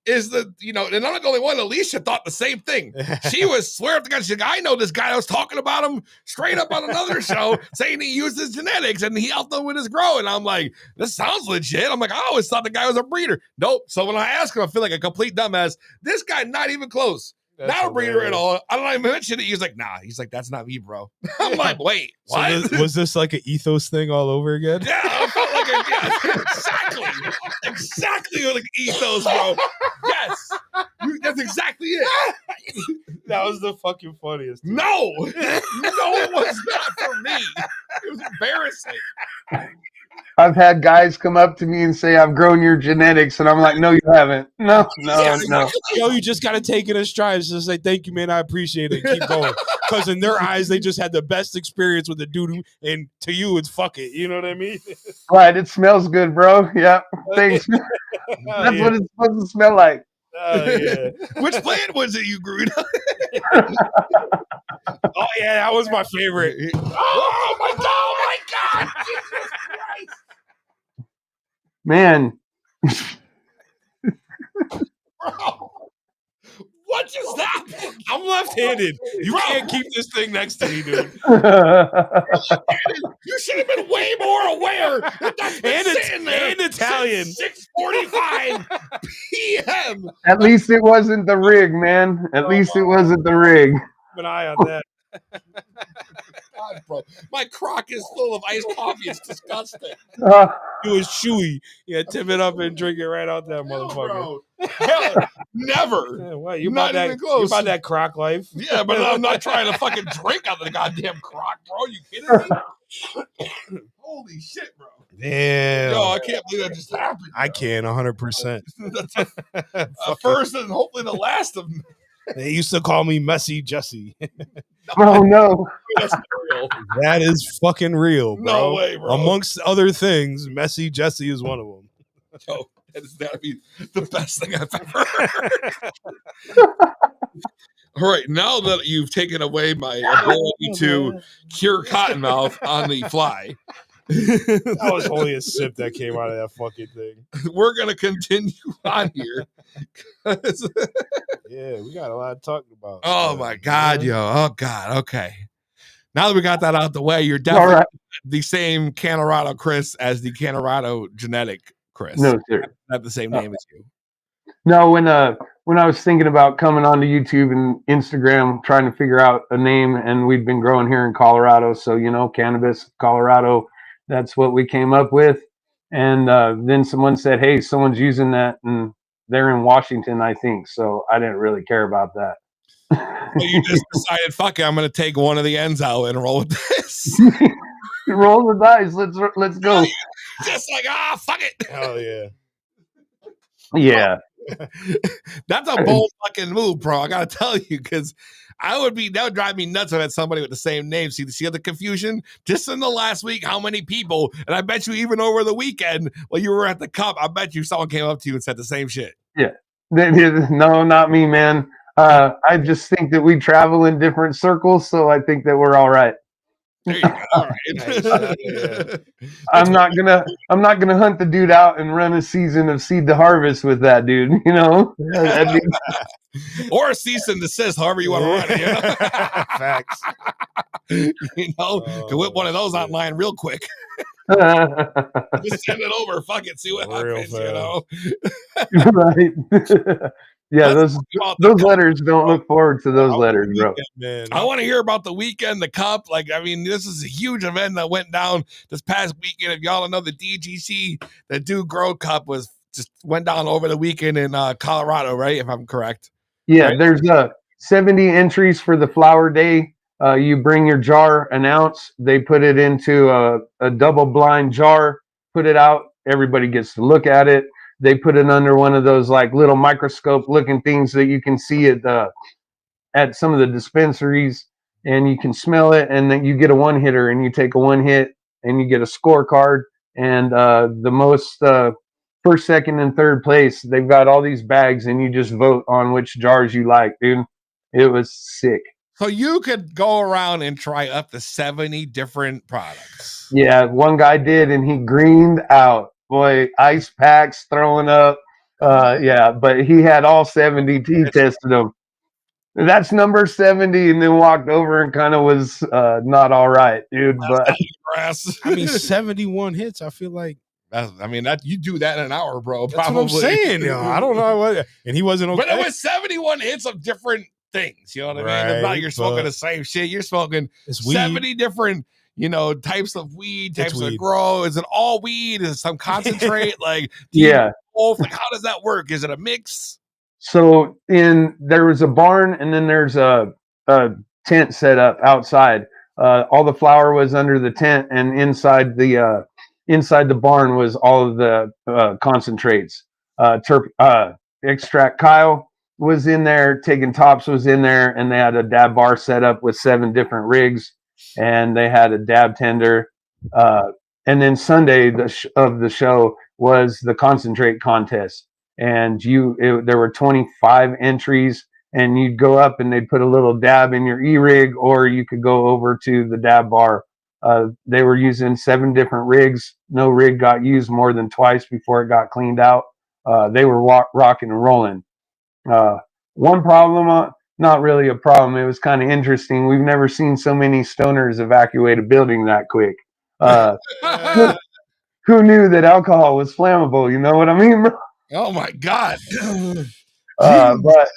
Speaker 2: Is the and I'm not the only one. Alicia thought the same thing. She was swear up to God. She's like, I know this guy. I was talking about him straight up on another show, saying he uses genetics and he helped him with his grow. And I'm like, this sounds legit. I'm like, I always thought the guy was a breeder. Nope. So when I ask him, I feel like a complete dumbass. This guy not even close.
Speaker 3: That's
Speaker 2: not a breeder at
Speaker 3: hilarious.
Speaker 2: all. I don't even mention it. He's like, nah. He's like, that's not me, bro. I'm like, wait,
Speaker 3: So
Speaker 2: what?
Speaker 3: was this like an ethos thing all over again?
Speaker 2: Yeah, I felt like exactly like ethos, bro. Yes, that's exactly it.
Speaker 3: That was the fucking funniest.
Speaker 2: No, it was not for me. It was embarrassing.
Speaker 7: I've had guys come up to me and say, I've grown your genetics. And I'm like, no, you haven't. No.
Speaker 3: Yo, you just got to take it in stride. Just say, thank you, man. I appreciate it. Keep going. Because in their eyes, they just had the best experience with the dude. And to you, it's fuck it. You know what I mean?
Speaker 7: Right. It smells good, bro. Yeah. Thanks. That's what it's supposed to smell like.
Speaker 3: Yeah.
Speaker 2: Which plant was it you grew?
Speaker 3: Oh, yeah. That was my favorite.
Speaker 2: Oh my God. Jesus Christ.
Speaker 7: Man.
Speaker 2: Bro. What just happened?
Speaker 3: I'm left-handed. You can't keep this thing next to me, dude.
Speaker 2: You should have been way more aware that that's been sitting there.
Speaker 3: And Italian.
Speaker 2: 6:45 p.m.
Speaker 7: At least it wasn't the rig, man. At least it wasn't the rig.
Speaker 3: Keep an eye on that.
Speaker 2: God, bro. My crock is full of iced coffee. It's disgusting.
Speaker 3: It was chewy. Yeah, tip it up and drink it right out that motherfucker.
Speaker 2: Bro. Hell, never.
Speaker 3: Yeah, what, you
Speaker 2: Not
Speaker 3: about that?
Speaker 2: even close.
Speaker 3: You about that crock life?
Speaker 2: Yeah, but I'm not trying to fucking drink out of the goddamn crock, bro. You kidding me? Holy shit, bro.
Speaker 3: Damn.
Speaker 2: Yo, I can't believe that just happened.
Speaker 3: I can 100%.
Speaker 2: That's a first and hopefully the last of them.
Speaker 3: They used to call me Messy Jesse.
Speaker 7: Oh, no.
Speaker 2: That's real.
Speaker 3: That is fucking real, bro.
Speaker 2: No way, bro.
Speaker 3: Amongst other things, Messy Jesse is one of them.
Speaker 2: Yo, that is gotta be the best thing I've ever heard. All right, now that you've taken away my ability to cure cottonmouth on the fly,
Speaker 3: That was only a sip that came out of that fucking thing.
Speaker 2: we're gonna continue on here.
Speaker 3: Yeah, we got a lot to talk about.
Speaker 2: Oh my God, yo. Oh God. Okay. Now that we got that out the way, you're definitely
Speaker 7: right.
Speaker 2: the same Canarado Chris as the Canarado genetic Chris.
Speaker 7: No, sir.
Speaker 2: Not the same name as you.
Speaker 7: No, when I was thinking about coming onto YouTube and Instagram, trying to figure out a name, and we'd been growing here in Colorado, so Cannabis, Colorado, that's what we came up with. And then someone said, "Hey, someone's using that, and they're in Washington, I think." So I didn't really care about that.
Speaker 2: Well, you just decided, fuck it, I'm going to take one of the ends out and roll with this.
Speaker 7: Roll the dice. Let's go.
Speaker 2: Just like, fuck it.
Speaker 3: Hell yeah.
Speaker 7: Yeah.
Speaker 2: That's a bold fucking move, bro. I gotta tell you, because that would drive me nuts if I had somebody with the same name. See the confusion? Just in the last week, how many people, and I bet you even over the weekend while you were at the cup, I bet you someone came up to you and said the same shit.
Speaker 7: Yeah. No, not me, man. I just think that we travel in different circles, so I think that we're all right.
Speaker 2: There you go. All right.
Speaker 7: I'm not gonna hunt the dude out and run a season of Seed to Harvest with that dude. That'd be-
Speaker 2: Or a cease and desist, however you want to run it.
Speaker 3: Facts.
Speaker 2: Can whip one of those online real quick. Just send it over. Fuck it. See what
Speaker 3: Real
Speaker 2: happens.
Speaker 7: Right. Yeah, those letters, don't look forward to those letters, bro.
Speaker 3: Man.
Speaker 2: I want to hear about the weekend, the cup. Like, I mean, this is a huge event that went down this past weekend. If y'all know, the DGC, the Dude Grow Cup, went down over the weekend in Colorado, right? If I'm correct.
Speaker 7: Yeah,
Speaker 2: right?
Speaker 7: There's 70 entries for the flower day. You bring your jar an ounce. They put it into a double blind jar, put it out. Everybody gets to look at it. They put it under one of those like little microscope looking things that you can see at some of the dispensaries, and you can smell it, and then you get a one hitter, and you take a one hit and you get a scorecard, and the most first, second, and third place, they've got all these bags, and you just vote on which jars you like, dude. It was sick.
Speaker 2: So you could go around and try up to 70 different products.
Speaker 7: Yeah, one guy did, and he greened out. Boy, ice packs, throwing up. Yeah, but he had all 70. He tested them. That's number 70, and then walked over and kind of was not all right, dude. But
Speaker 2: Grass.
Speaker 3: I mean, 71 hits. I feel like
Speaker 2: that you do that in an hour, bro.
Speaker 3: that's
Speaker 2: Probably.
Speaker 3: what I'm saying. Yo, I don't know what, and he wasn't okay.
Speaker 2: But it was 71 hits of different things. You know what I mean? It's not you're smoking the same shit. You're smoking 70 different, types of weed, types of grow. Is it all weed? Is it some concentrate? Like, both? Like, how does that work? Is it a mix?
Speaker 7: So there was a barn, and then there's a tent set up outside. All the flour was under the tent, and inside the barn was all of the concentrates. Extract Kyle was in there, Taking Tops was in there, and they had a dab bar set up with 7 different rigs, and they had a dab tender. And then Sunday of the show was the concentrate contest. And there were 25 entries, and you'd go up and they'd put a little dab in your e-rig, or you could go over to the dab bar. They were using 7 different rigs. No rig got used more than twice before it got cleaned out. They were rocking and rolling. One problem, not really a problem. It was kind of interesting. We've never seen so many stoners evacuate a building that quick. Who knew that alcohol was flammable? You know what I mean, bro?
Speaker 2: Oh my God!
Speaker 7: But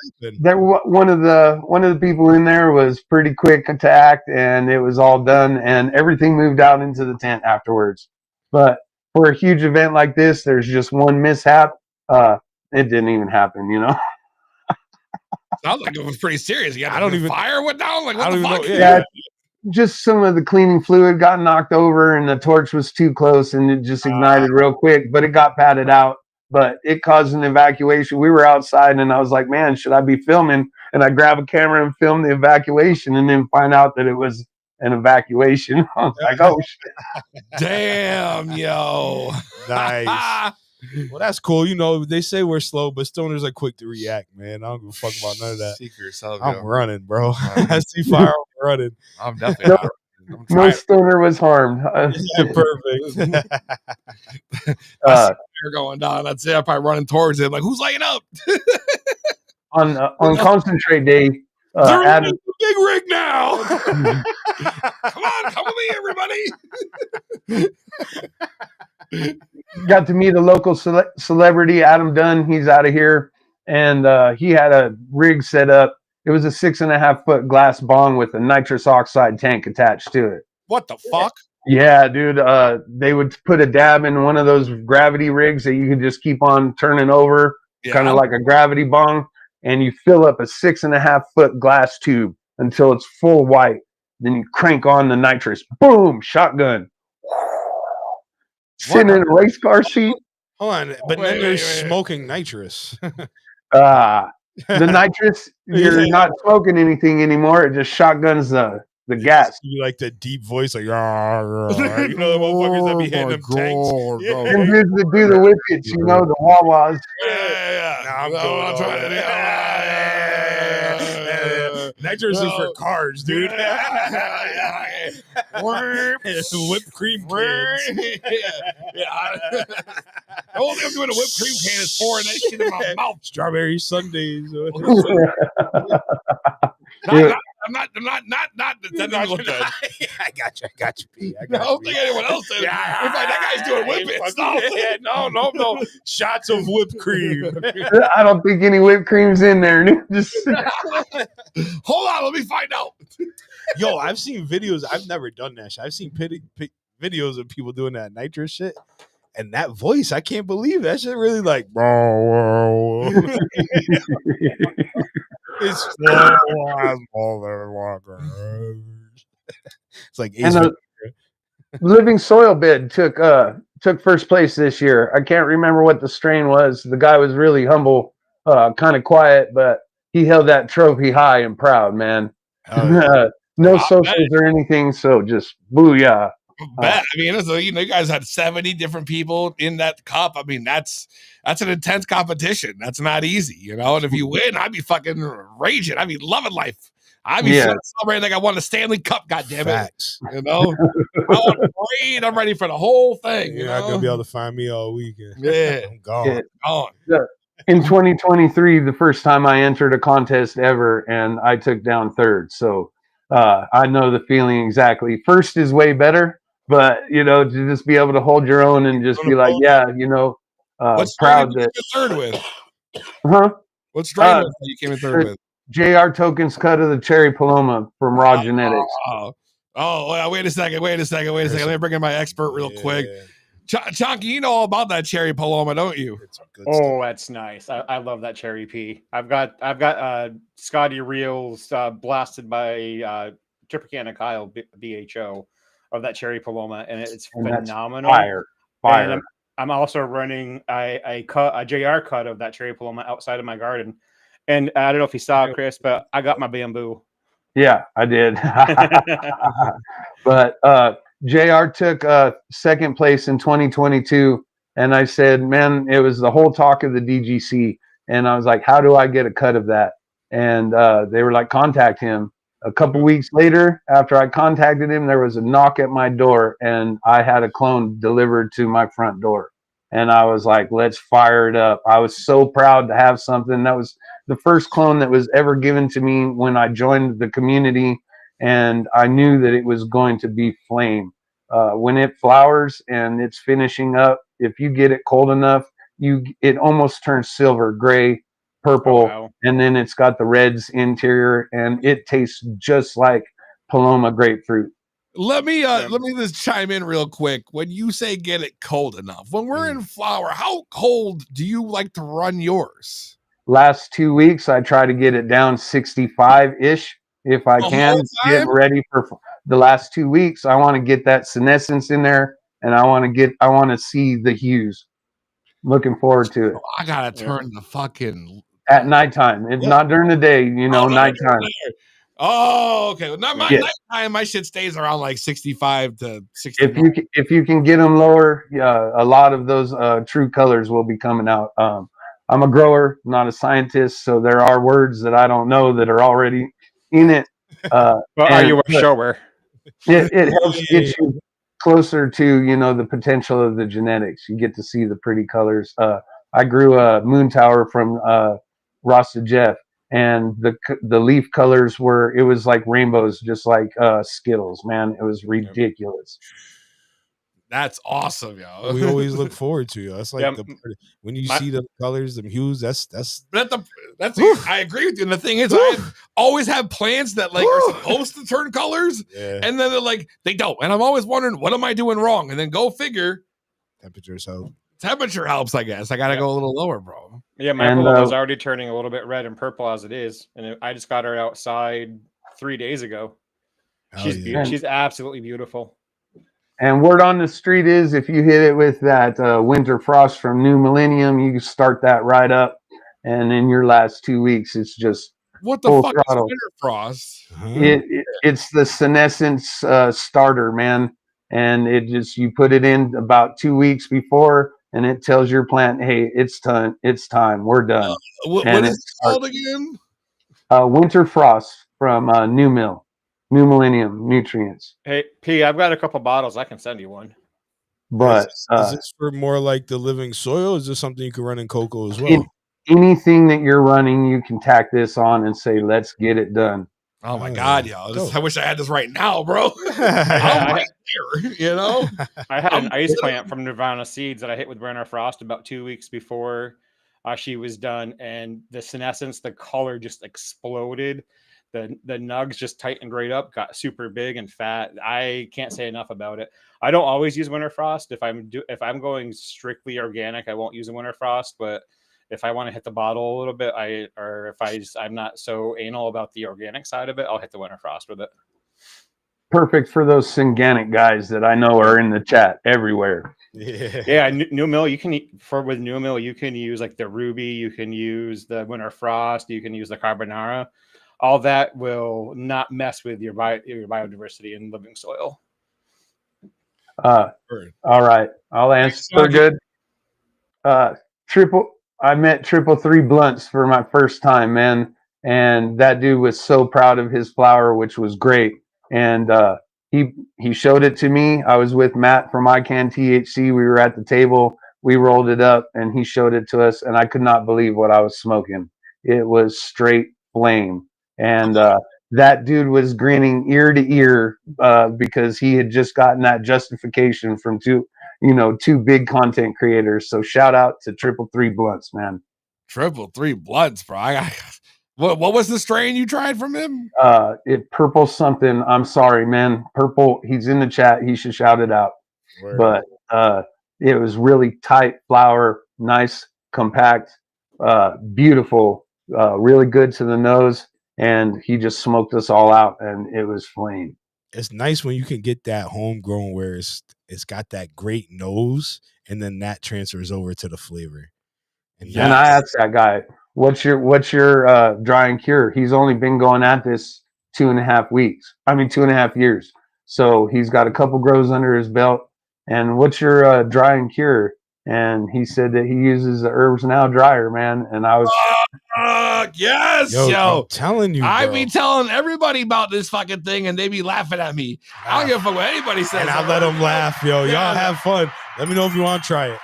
Speaker 7: one of the people in there was pretty quick to act, and it was all done, and everything moved out into the tent afterwards. But for a huge event like this, there's just one mishap. It didn't even happen,
Speaker 2: Sounds like it was pretty serious. Fire went down. Like, what the fuck?
Speaker 7: Yeah, just some of the cleaning fluid got knocked over, and the torch was too close, and it just ignited real quick. But it got patted out. But it caused an evacuation. We were outside, and I was like, man, should I be filming? And I grab a camera and film the evacuation, and then find out that it was an evacuation. I was like, oh, shit.
Speaker 2: Damn, yo.
Speaker 3: Nice. Well, that's cool. They say we're slow, but stoners are quick to react, man. I don't give a fuck about none of that.
Speaker 2: Speak for yourself,
Speaker 3: I'm running, bro. I see fire, I'm running.
Speaker 2: I'm definitely
Speaker 7: no stoner was harmed.
Speaker 3: Perfect.
Speaker 2: I see fire going down. That's it. I'm probably running towards it. Like, who's lighting up?
Speaker 7: on concentrate day,
Speaker 2: they're Adam, the big rig now. Come with me, everybody.
Speaker 7: Got to meet a local celebrity, Adam Dunn. He's out of here, and he had a rig set up. It was a 6.5 foot glass bong with a nitrous oxide tank attached to it.
Speaker 2: What the fuck?
Speaker 7: Yeah, dude. They would put a dab in one of those gravity rigs that you could just keep on turning over, kind of like a gravity bong, and you fill up a 6.5 foot glass tube until it's full white. Then you crank on the nitrous. Boom! Shotgun. Sitting in a race car seat.
Speaker 3: Hold on, but then there's smoking nitrous.
Speaker 7: The nitrous, you're not smoking anything anymore. It just shotguns the gas.
Speaker 3: You like that deep voice, like, the motherfuckers that be hitting them tanks.
Speaker 7: And dudes that do the whippets, the Wawas.
Speaker 3: Nitrous is for cars, dude. Whipped cream cans.
Speaker 2: The only thing I'm doing a whipped cream can is pouring that shit in my mouth.
Speaker 3: Strawberry sundaes.
Speaker 2: I'm not. That doesn't look good.
Speaker 3: I got you, P.
Speaker 2: I don't think anyone else did. Yeah, that guy's doing whippets.
Speaker 3: No. Shots of whipped cream.
Speaker 7: I don't think any whipped cream's in there. Just
Speaker 2: hold on, let me find out.
Speaker 3: Yo, I've seen videos. I've never done that shit. I've seen videos of people doing that nitrous shit. And that voice, I can't believe that shit really like, bro. It's like
Speaker 7: Living Soil Bid took first place this year. I can't remember what the strain was. The guy was really humble, kind of quiet, but he held that trophy high and proud, man. No socials or anything, so just booyah.
Speaker 2: Bet. I mean, you guys had 70 different people in that cup. I mean, that's an intense competition. That's not easy, And if you win, I'd be fucking raging. I'd be loving life. I'd be celebrating like I won a Stanley Cup. Goddammit.
Speaker 3: Facts.
Speaker 2: I want to parade. I'm ready for the whole thing.
Speaker 3: You're not gonna be able to find me all weekend.
Speaker 2: Yeah,
Speaker 3: I'm gone.
Speaker 2: Gone.
Speaker 7: In 2023, the first time I entered a contest ever, and I took down third. So I know the feeling exactly. First is way better, but to just be able to hold your own and just be like,
Speaker 2: What
Speaker 7: proud
Speaker 2: strain did you
Speaker 7: that.
Speaker 2: came in third with?
Speaker 7: Huh?
Speaker 2: What strain was that you came in third with?
Speaker 7: JR Tokens cut of the Cherry Paloma from Raw Genetics.
Speaker 2: Wait a second. Let me bring in my expert real quick. Chunky, you know all about that Cherry Paloma, don't you?
Speaker 8: Oh, that's nice. I love that cherry pea. I've got Scotty Reels blasted by Tropicana Kyle BHO of that Cherry Paloma, and it's phenomenal.
Speaker 7: Fire.
Speaker 8: And I'm also running a JR cut of that Cherry Paloma outside of my garden. And I don't know if you saw, Chris, but I got my bamboo.
Speaker 7: Yeah, I did. But JR took second place in 2022. And I said, man, it was the whole talk of the DGC. And I was like, how do I get a cut of that? And they were like, contact him. A couple weeks later, after I contacted him, there was a knock at my door and I had a clone delivered to my front door. And I was like, let's fire it up. I was so proud to have something. That was the first clone that was ever given to me when I joined the community. And I knew that it was going to be flame. When it flowers and it's finishing up, if you get it cold enough, it almost turns silver, gray, purple, and then it's got the reds interior, and it tastes just like Paloma grapefruit.
Speaker 2: Let me just chime in real quick. When you say get it cold enough, when we're in flower, how cold do you like to run yours?
Speaker 7: Last 2 weeks, I try to get it down 65-ish if I can. Get ready for the last 2 weeks. I want to get that senescence in there, and I want to see the hues. Looking forward to it.
Speaker 2: I gotta turn the fucking
Speaker 7: at nighttime. It's not during the day, nighttime.
Speaker 2: Oh, okay. Well, not my nighttime. My shit stays around like 65 to 60.
Speaker 7: If you can get them lower, a lot of those true colors will be coming out. I'm a grower, not a scientist, so there are words that I don't know that are already in it.
Speaker 8: Well, are you a shower?
Speaker 7: It helps get you closer to the potential of the genetics. You get to see the pretty colors. I grew a moon tower from Rasta Jeff, and the leaf colors it was like rainbows, just like Skittles, man. It was ridiculous.
Speaker 2: That's awesome, yo.
Speaker 3: We always look forward to it. That's like when you see the colors, the hues. That's.
Speaker 2: I agree with you. And the thing is, I always have plants that are supposed to turn colors, and then they're like they don't. And I'm always wondering, what am I doing wrong? And then go figure. Temperature helps, I guess. I gotta go a little lower, bro.
Speaker 8: Yeah, my Paloma's already turning a little bit red and purple as it is, and I just got her outside 3 days ago. She's beautiful. She's absolutely beautiful.
Speaker 7: And word on the street is, if you hit it with that winter frost from New Millennium, you can start that right up, and in your last 2 weeks, it's just
Speaker 2: what the fuck throttle. Is winter frost?
Speaker 7: It's the senescence starter, man, and you put it in about 2 weeks before, and it tells your plant, hey, it's time, we're done.
Speaker 2: What is it called again?
Speaker 7: Winter frost from New Millennium Nutrients.
Speaker 8: Hey, P, I've got a couple bottles. I can send you one.
Speaker 7: But
Speaker 3: is this for more like the living soil? Or is this something you can run in cocoa as well?
Speaker 7: Anything that you're running, you can tack this on and say, let's get it done.
Speaker 2: Oh my God, yo. I wish I had this right now, bro. I'm right here,
Speaker 8: I had an ice plant from Nirvana Seeds that I hit with Brenner Frost about 2 weeks before she was done. And the senescence, the color just exploded. The nugs just tightened right up, got super big and fat. I can't say enough about it. I don't always use Winter Frost. If I'm going strictly organic, I won't use a Winter Frost. But if I want to hit the bottle a little bit, I'm not so anal about the organic side of it, I'll hit the Winter Frost with it.
Speaker 7: Perfect for those Synganic guys that I know are in the chat everywhere.
Speaker 8: Yeah. New Mill, with New Mill, you can use like the Ruby, you can use the Winter Frost, you can use the Carbonara. All that will not mess with your biodiversity in living soil.
Speaker 7: All right, I'll answer.
Speaker 2: Thanks,
Speaker 7: Good. I met Triple Three Blunts for my first time, man, and that dude was so proud of his flower, which was great. And he showed it to me. I was with Matt from ICANN THC. We were at the table. We rolled it up, and he showed it to us, and I could not believe what I was smoking. It was straight flame, and that dude was grinning ear to ear because he had just gotten that justification from two big content creators. So shout out to Triple Three Blunts, man.
Speaker 2: Triple Three Blunts, bro. What was the strain you tried from him?
Speaker 7: Purple something. I'm sorry, man. Purple. He's in the chat. He should shout it out.
Speaker 3: Word.
Speaker 7: But it was really tight flower, nice, compact, beautiful, really good to the nose. And he just smoked us all out, and it was flame.
Speaker 3: It's nice when you can get that homegrown where it's got that great nose, and then that transfers over to the flavor.
Speaker 7: And I asked that guy, what's your dry and cure? He's only been going at this 2.5 years. So he's got a couple grows under his belt. And what's your dry and cure? And he said that he uses the Herbs Now dryer, man. And I was
Speaker 2: yes,
Speaker 3: yo. I'm telling you,
Speaker 2: I
Speaker 3: bro.
Speaker 2: be telling everybody about this fucking thing, and they be laughing at me. I don't give a fuck what anybody says.
Speaker 3: And I let them laugh, yo.
Speaker 2: Yeah.
Speaker 3: Y'all have fun. Let me know if you want to try it.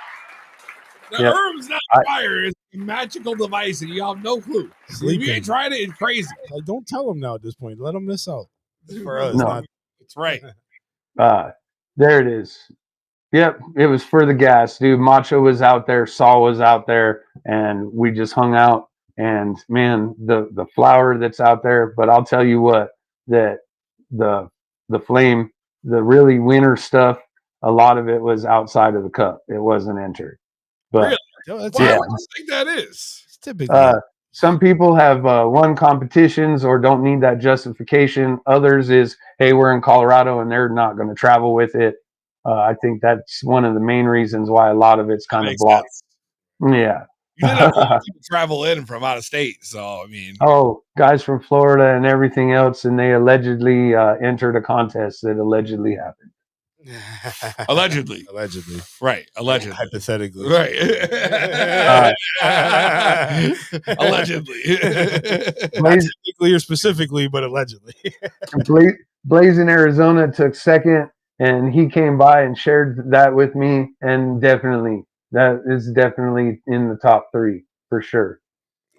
Speaker 2: The Herbs Now dryer is a magical device, and you have no clue. If you ain't tried it, it's crazy.
Speaker 3: Like, don't tell them now at this point. Let them miss out. It's for us.
Speaker 7: No.
Speaker 3: Not...
Speaker 2: It's right.
Speaker 7: There it is. Yep, it was for the gas, dude. Macho was out there, Saul was out there, and we just hung out. And man, the flower that's out there. But I'll tell you what, that the flame, the really winter stuff, a lot of it was outside of the cup. It wasn't entered. But
Speaker 2: really? Why would you think that is?
Speaker 3: It's typically.
Speaker 7: Some people have won competitions or don't need that justification. Others is, hey, we're in Colorado and they're not going to travel with it. I think that's one of the main reasons why a lot of it's kind of blocked. Sense. Yeah.
Speaker 2: You did have a lot of people travel in from out of state. So, I mean.
Speaker 7: Oh, guys from Florida and everything else. And they allegedly entered a contest that allegedly happened.
Speaker 2: Allegedly. Right. Allegedly.
Speaker 3: Hypothetically.
Speaker 2: Right. Allegedly.
Speaker 3: Not technically or specifically, but allegedly.
Speaker 7: Blaze in Arizona took second, and he came by and shared that with me. And definitely, that is definitely in the top 3 for sure.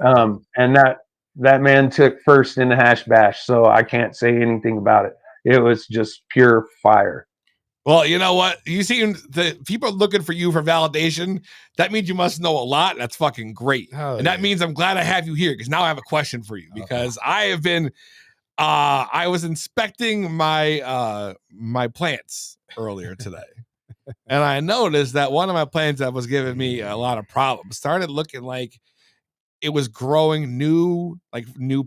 Speaker 7: And that man took first in the hash bash, so I can't say anything about it. It was just pure fire.
Speaker 2: Well, you know what? You see, the people are looking for you for validation. That means you must know a lot. That's fucking great. And that means I'm glad I have you here, because now I have a question for you. Because I have been, I was inspecting my my plants earlier today, and I noticed that one of my plants that was giving me a lot of problems started looking like it was growing new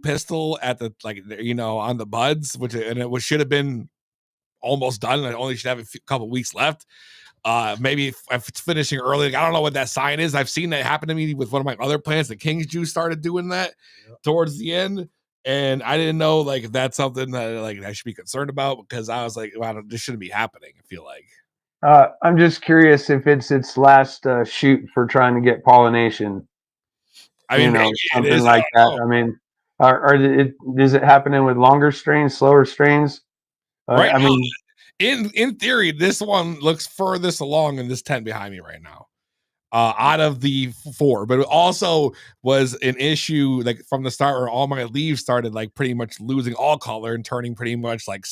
Speaker 2: pistil at the on the buds, it should have been almost done. I only should have a couple weeks left. Maybe if it's finishing early, I don't know what that sign is. I've seen that happen to me with one of my other plants. The King's Juice started doing that towards the end, and I didn't know if that's something that I should be concerned about, because I was like, wow, this shouldn't be happening. I feel like
Speaker 7: I'm just curious if it's its last shoot for trying to get pollination.
Speaker 2: I mean, maybe
Speaker 7: something
Speaker 2: it is,
Speaker 7: like that. I mean, is it happening with longer strains, slower strains?
Speaker 2: Right. I mean, in theory, this one looks furthest along in this tent behind me right now, out of the 4. But it also was an issue from the start, where all my leaves started pretty much losing all color and turning pretty much like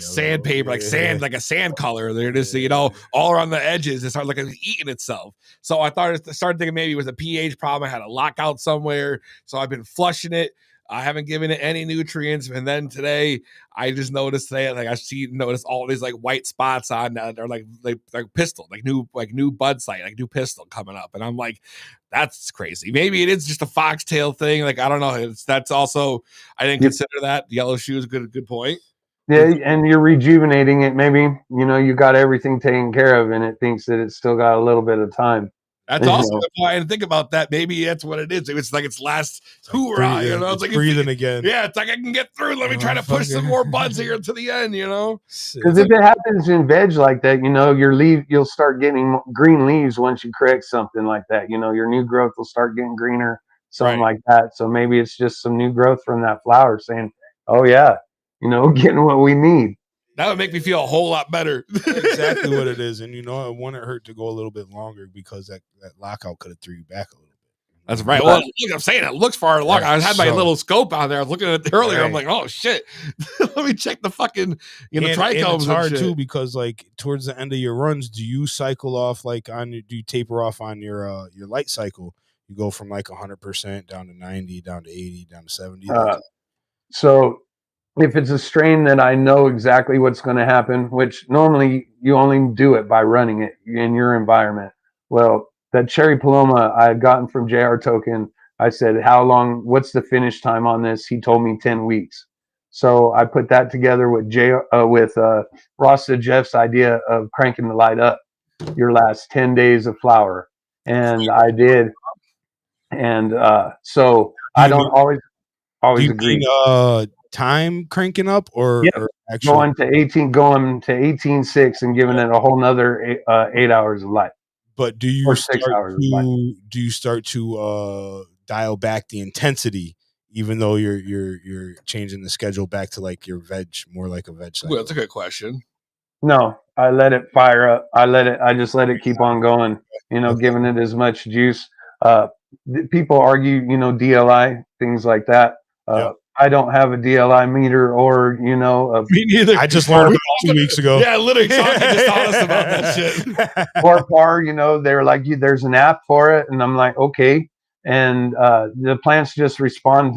Speaker 2: sandpaper, sand, like a sand color. They're just all around the edges. It started it's eating itself. So I started thinking maybe it was a pH problem. I had a lockout somewhere. So I've been flushing it. I haven't given it any nutrients, and then today I just noticed noticed all these white spots on or like pistil, new bud site, new pistil coming up, and I'm like, that's crazy. Maybe it is just a foxtail thing. I don't know. That's also, I didn't consider that. Yellow shoe is a good point.
Speaker 7: Yeah, and you're rejuvenating it. Maybe you got everything taken care of, and it thinks that it's still got a little bit of time.
Speaker 2: That's
Speaker 7: You
Speaker 2: also
Speaker 7: know.
Speaker 2: the point. And think about that. Maybe that's what it is. It's like its last hoorah, you know?
Speaker 3: It's
Speaker 2: like
Speaker 3: breathing again.
Speaker 2: Yeah, it's like I can get through. Let me try to push some more buds here to the end, you know?
Speaker 7: Because if it happens in veg like that, you know, you'll start getting green leaves once you correct something like that. You know, your new growth will start getting greener, something like that. So maybe it's just some new growth from that flower saying, "Oh yeah, you know, getting what we need."
Speaker 2: That would make me feel a whole lot better.
Speaker 3: Exactly what it is. And, you know, it wouldn't hurt to go a little bit longer because that lockout could have threw you back a little bit.
Speaker 2: That's right. Well, look, I'm saying it looks far along.
Speaker 3: Right,
Speaker 2: I had my
Speaker 3: so-
Speaker 2: little scope out there. I was looking at it earlier. I'm
Speaker 3: Right.
Speaker 2: like, oh shit. Let me check the fucking, you know,
Speaker 3: And
Speaker 2: trichomes
Speaker 3: it's
Speaker 2: and
Speaker 3: hard
Speaker 2: shit.
Speaker 3: too because like towards the end of your runs, do you cycle off like do you taper off on your light cycle? You go from like 100% down to 90, down to 80, down to 70.
Speaker 7: So if it's a strain that I know exactly what's going to happen, which normally you only do it by running it in your environment. Well, that Cherry Paloma I had gotten from JR Token, I said, what's the finish time on this? He told me 10 weeks. So I put that together with Rasta Jeff's idea of cranking the light up your last 10 days of flower. And I did. And so I don't always
Speaker 3: Do you
Speaker 7: agree.
Speaker 3: mean time cranking up or actually
Speaker 7: going to 18.6 and giving it a whole nother 8 hours of light.
Speaker 3: But do you
Speaker 7: Or 6 hours of light.
Speaker 3: start to dial back the intensity even though you're changing the schedule back to like your veg, more like a veg cycle?
Speaker 2: Well, that's a good question.
Speaker 7: No, I let it fire up. I just let it keep on going, you know, giving it as much juice. People argue, you know, DLI, things like that. I don't have a DLI meter or, you know,
Speaker 2: Me neither.
Speaker 3: I just learned about 2 weeks ago.
Speaker 2: Yeah, literally, Santi just taught us about that shit.
Speaker 7: or PAR, you know, they're like, there's an app for it, and I'm like, okay. And the plants just respond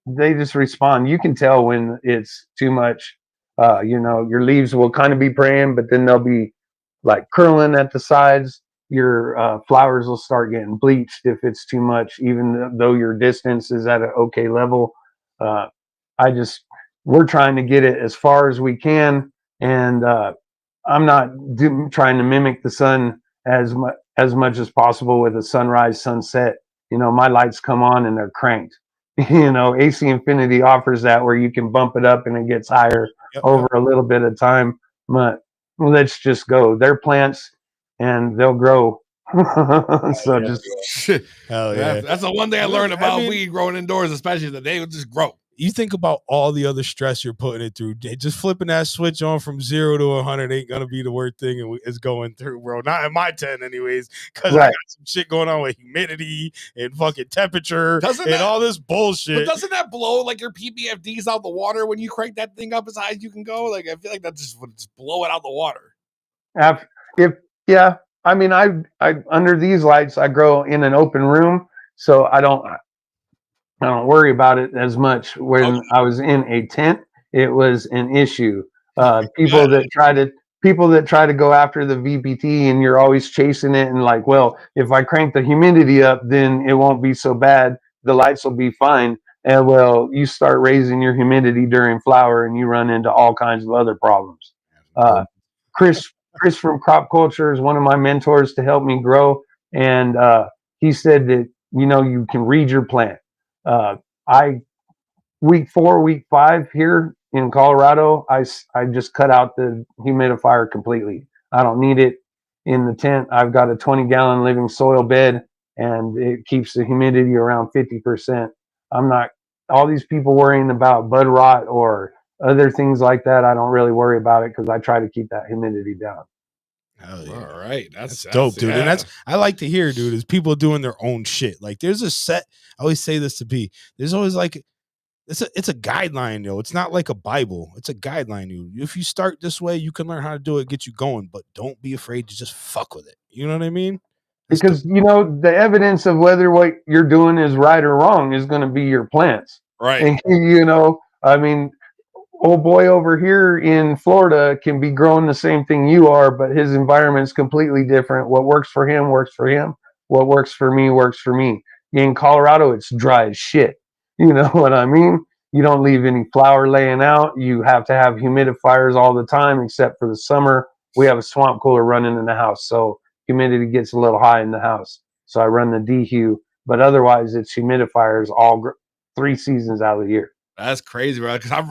Speaker 7: they just respond. You can tell when it's too much. You know, your leaves will kind of be praying, but then they'll be like curling at the sides. Your flowers will start getting bleached if it's too much, even though your distance is at an okay level. We're trying to get it as far as we can, and I'm not trying to mimic the sun as much as possible with a sunrise, sunset. You know, my lights come on and they're cranked. You know, AC Infinity offers that where you can bump it up and it gets higher over a little bit of time. But let's just go. They're plants and they'll grow. So
Speaker 3: hell yeah.
Speaker 2: That's the one thing I learned about weed growing indoors, especially that they will just grow.
Speaker 3: You think about all the other stress you're putting it through. Just flipping that switch on from 0 to 100 ain't gonna be the worst thing it's going through, bro. Not in my 10, anyways, because I got some shit going on with humidity and fucking temperature all this bullshit.
Speaker 2: But doesn't that blow like your PPFDs out the water when you crank that thing up as high as you can go? Like I feel like that just would just blow it out the water.
Speaker 7: I mean, I under these lights, I grow in an open room, so I don't worry about it as much. When I was in a tent, it was an issue. People that try to go after the VPT and you're always chasing it and like, well, if I crank the humidity up, then it won't be so bad. The lights will be fine. And well, you start raising your humidity during flower and you run into all kinds of other problems. Chris from Crop Culture is one of my mentors to help me grow. And he said that, you know, you can read your plant. Week 4, week 5 here in Colorado, I just cut out the humidifier completely. I don't need it in the tent. I've got a 20-gallon living soil bed and it keeps the humidity around 50%. I'm not, all these people worrying about bud rot or other things like that. I don't really worry about it because I try to keep that humidity down.
Speaker 3: Hell yeah.
Speaker 2: All right. That's
Speaker 3: dope, dude.
Speaker 2: Yeah.
Speaker 3: And that's, I like to hear, dude, is people doing their own shit. Like there's a set, I always say this to P, there's always like, it's a guideline, yo. It's not like a Bible. It's a guideline. If you start this way, you can learn how to do it, get you going, but don't be afraid to just fuck with it. You know what I mean?
Speaker 7: Because, you know, the evidence of whether what you're doing is right or wrong is going to be your plants.
Speaker 2: Right.
Speaker 7: And, you know, I mean, old boy over here in Florida can be growing the same thing you are, but his environment's completely different. What works for him works for him. What works for me works for me. In Colorado, it's dry as shit. You know what I mean? You don't leave any flower laying out. You have to have humidifiers all the time, except for the summer. We have a swamp cooler running in the house. So humidity gets a little high in the house. So I run the DHU, but otherwise it's humidifiers all 3 seasons out of the year.
Speaker 2: That's crazy, bro. Because I'm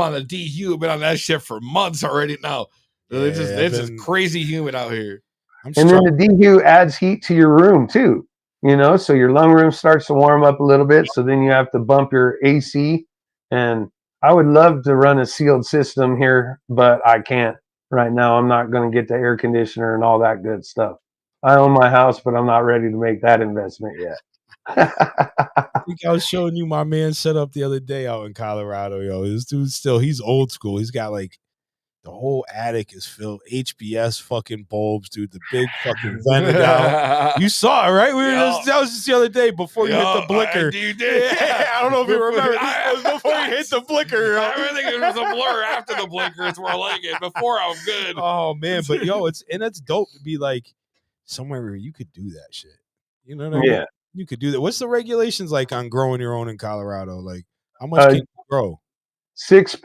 Speaker 2: on the DHU. I've been on that shit for months already now. It's just crazy humid out here.
Speaker 7: And then the DHU adds heat to your room too. You know, so your lung room starts to warm up a little bit. So then you have to bump your AC. And I would love to run a sealed system here, but I can't right now. I'm not going to get the air conditioner and all that good stuff. I own my house, but I'm not ready to make that investment yet.
Speaker 3: I think I was showing you my man set up the other day out in Colorado, yo. This dude he's old school. He's got like the whole attic is filled HBS fucking bulbs, dude. The big fucking vented out. You saw it, right? That was just the other day before you hit the blicker.
Speaker 2: You did.
Speaker 3: I don't know if you remember. It was before you hit the blicker.
Speaker 2: I think it was a blur after the blicker. It's more like it. Before I was good.
Speaker 3: Oh man, but yo, it's dope to be like somewhere where you could do that shit. You know what I mean?
Speaker 7: Yeah.
Speaker 3: You could do that. What's the regulations like on growing your own in Colorado? Like, how much can you grow?
Speaker 7: 6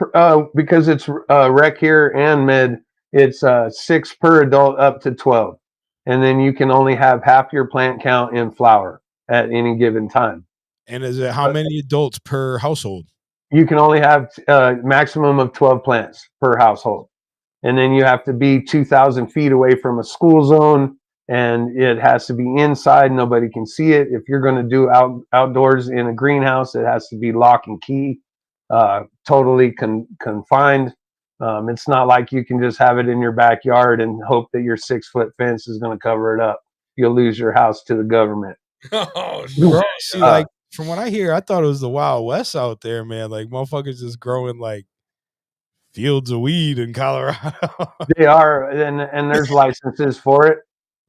Speaker 7: because it's rec here and med. It's 6 per adult up to 12, and then you can only have half your plant count in flower at any given time.
Speaker 3: And is it how many adults per household?
Speaker 7: You can only have maximum of 12 plants per household, and then you have to be 2,000 feet away from a school zone. And it has to be inside. Nobody can see it. If you're going to do outdoors in a greenhouse, it has to be lock and key, totally confined. It's not like you can just have it in your backyard and hope that your 6-foot fence is going to cover it up. You'll lose your house to the government.
Speaker 2: Oh,
Speaker 3: bro, see, like from what I hear, I thought it was the Wild West out there, man. Like motherfuckers just growing like fields of weed in Colorado.
Speaker 7: They are, and there's licenses for it.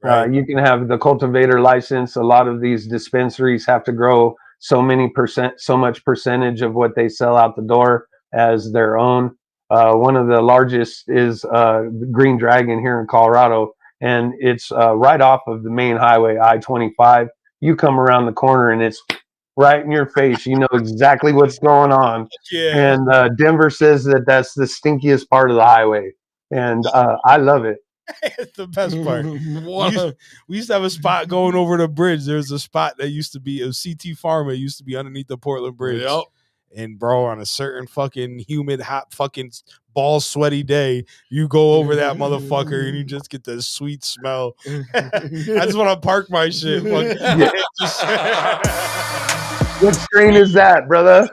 Speaker 7: Right. You can have the cultivator license. A lot of these dispensaries have to grow so much percentage of what they sell out the door as their own. One of the largest is Green Dragon here in Colorado, and it's right off of the main highway, I-25. You come around the corner and it's right in your face. You know exactly what's going on.
Speaker 3: Yeah.
Speaker 7: And Denver says that that's the stinkiest part of the highway, and I love it.
Speaker 3: It's the best part. We used to have a spot going over the bridge. There's a spot that used to be a CT Pharma. It used to be underneath the Portland Bridge.
Speaker 2: Yep.
Speaker 3: And bro, on a certain fucking humid, hot, fucking ball sweaty day, you go over that motherfucker and you just get the sweet smell. I just want to park my shit.
Speaker 7: What strain is that, brother?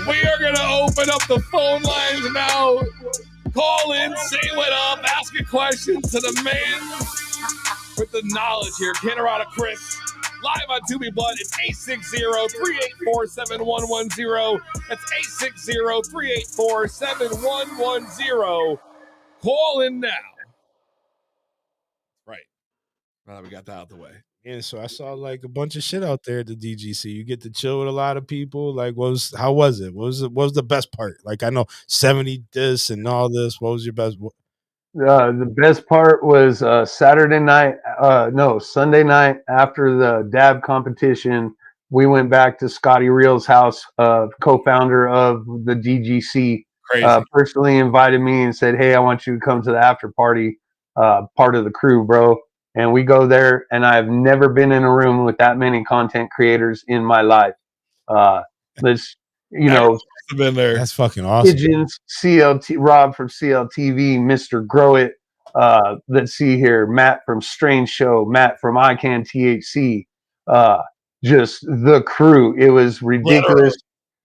Speaker 2: We are gonna open up the phone lines now. Call in, say what up, ask a question to the man with the knowledge here, Canarado Chris. Live on To Be Blood, it's 860-384-7110. That's 860-384-7110. Call in now. Right. Now that we got that out of the way.
Speaker 3: And so I saw like a bunch of shit out there at the DGC. You get to chill with a lot of people. Like, how was it? What was the best part? Like, I know 70 this and all this. What was your best?
Speaker 7: The best part was Sunday night after the dab competition. We went back to Scotty Reel's house, co-founder of the DGC. Personally invited me and said, "Hey, I want you to come to the after party, part of the crew, bro." And we go there, and I've never been in a room with that many content creators in my life. Been there.
Speaker 3: That's fucking awesome.
Speaker 7: Pigeons, CLT, Rob from CLTV, Mr. Grow It. Let's see here, Matt from Strange Show, Matt from I Can THC. Just the crew. It was ridiculous.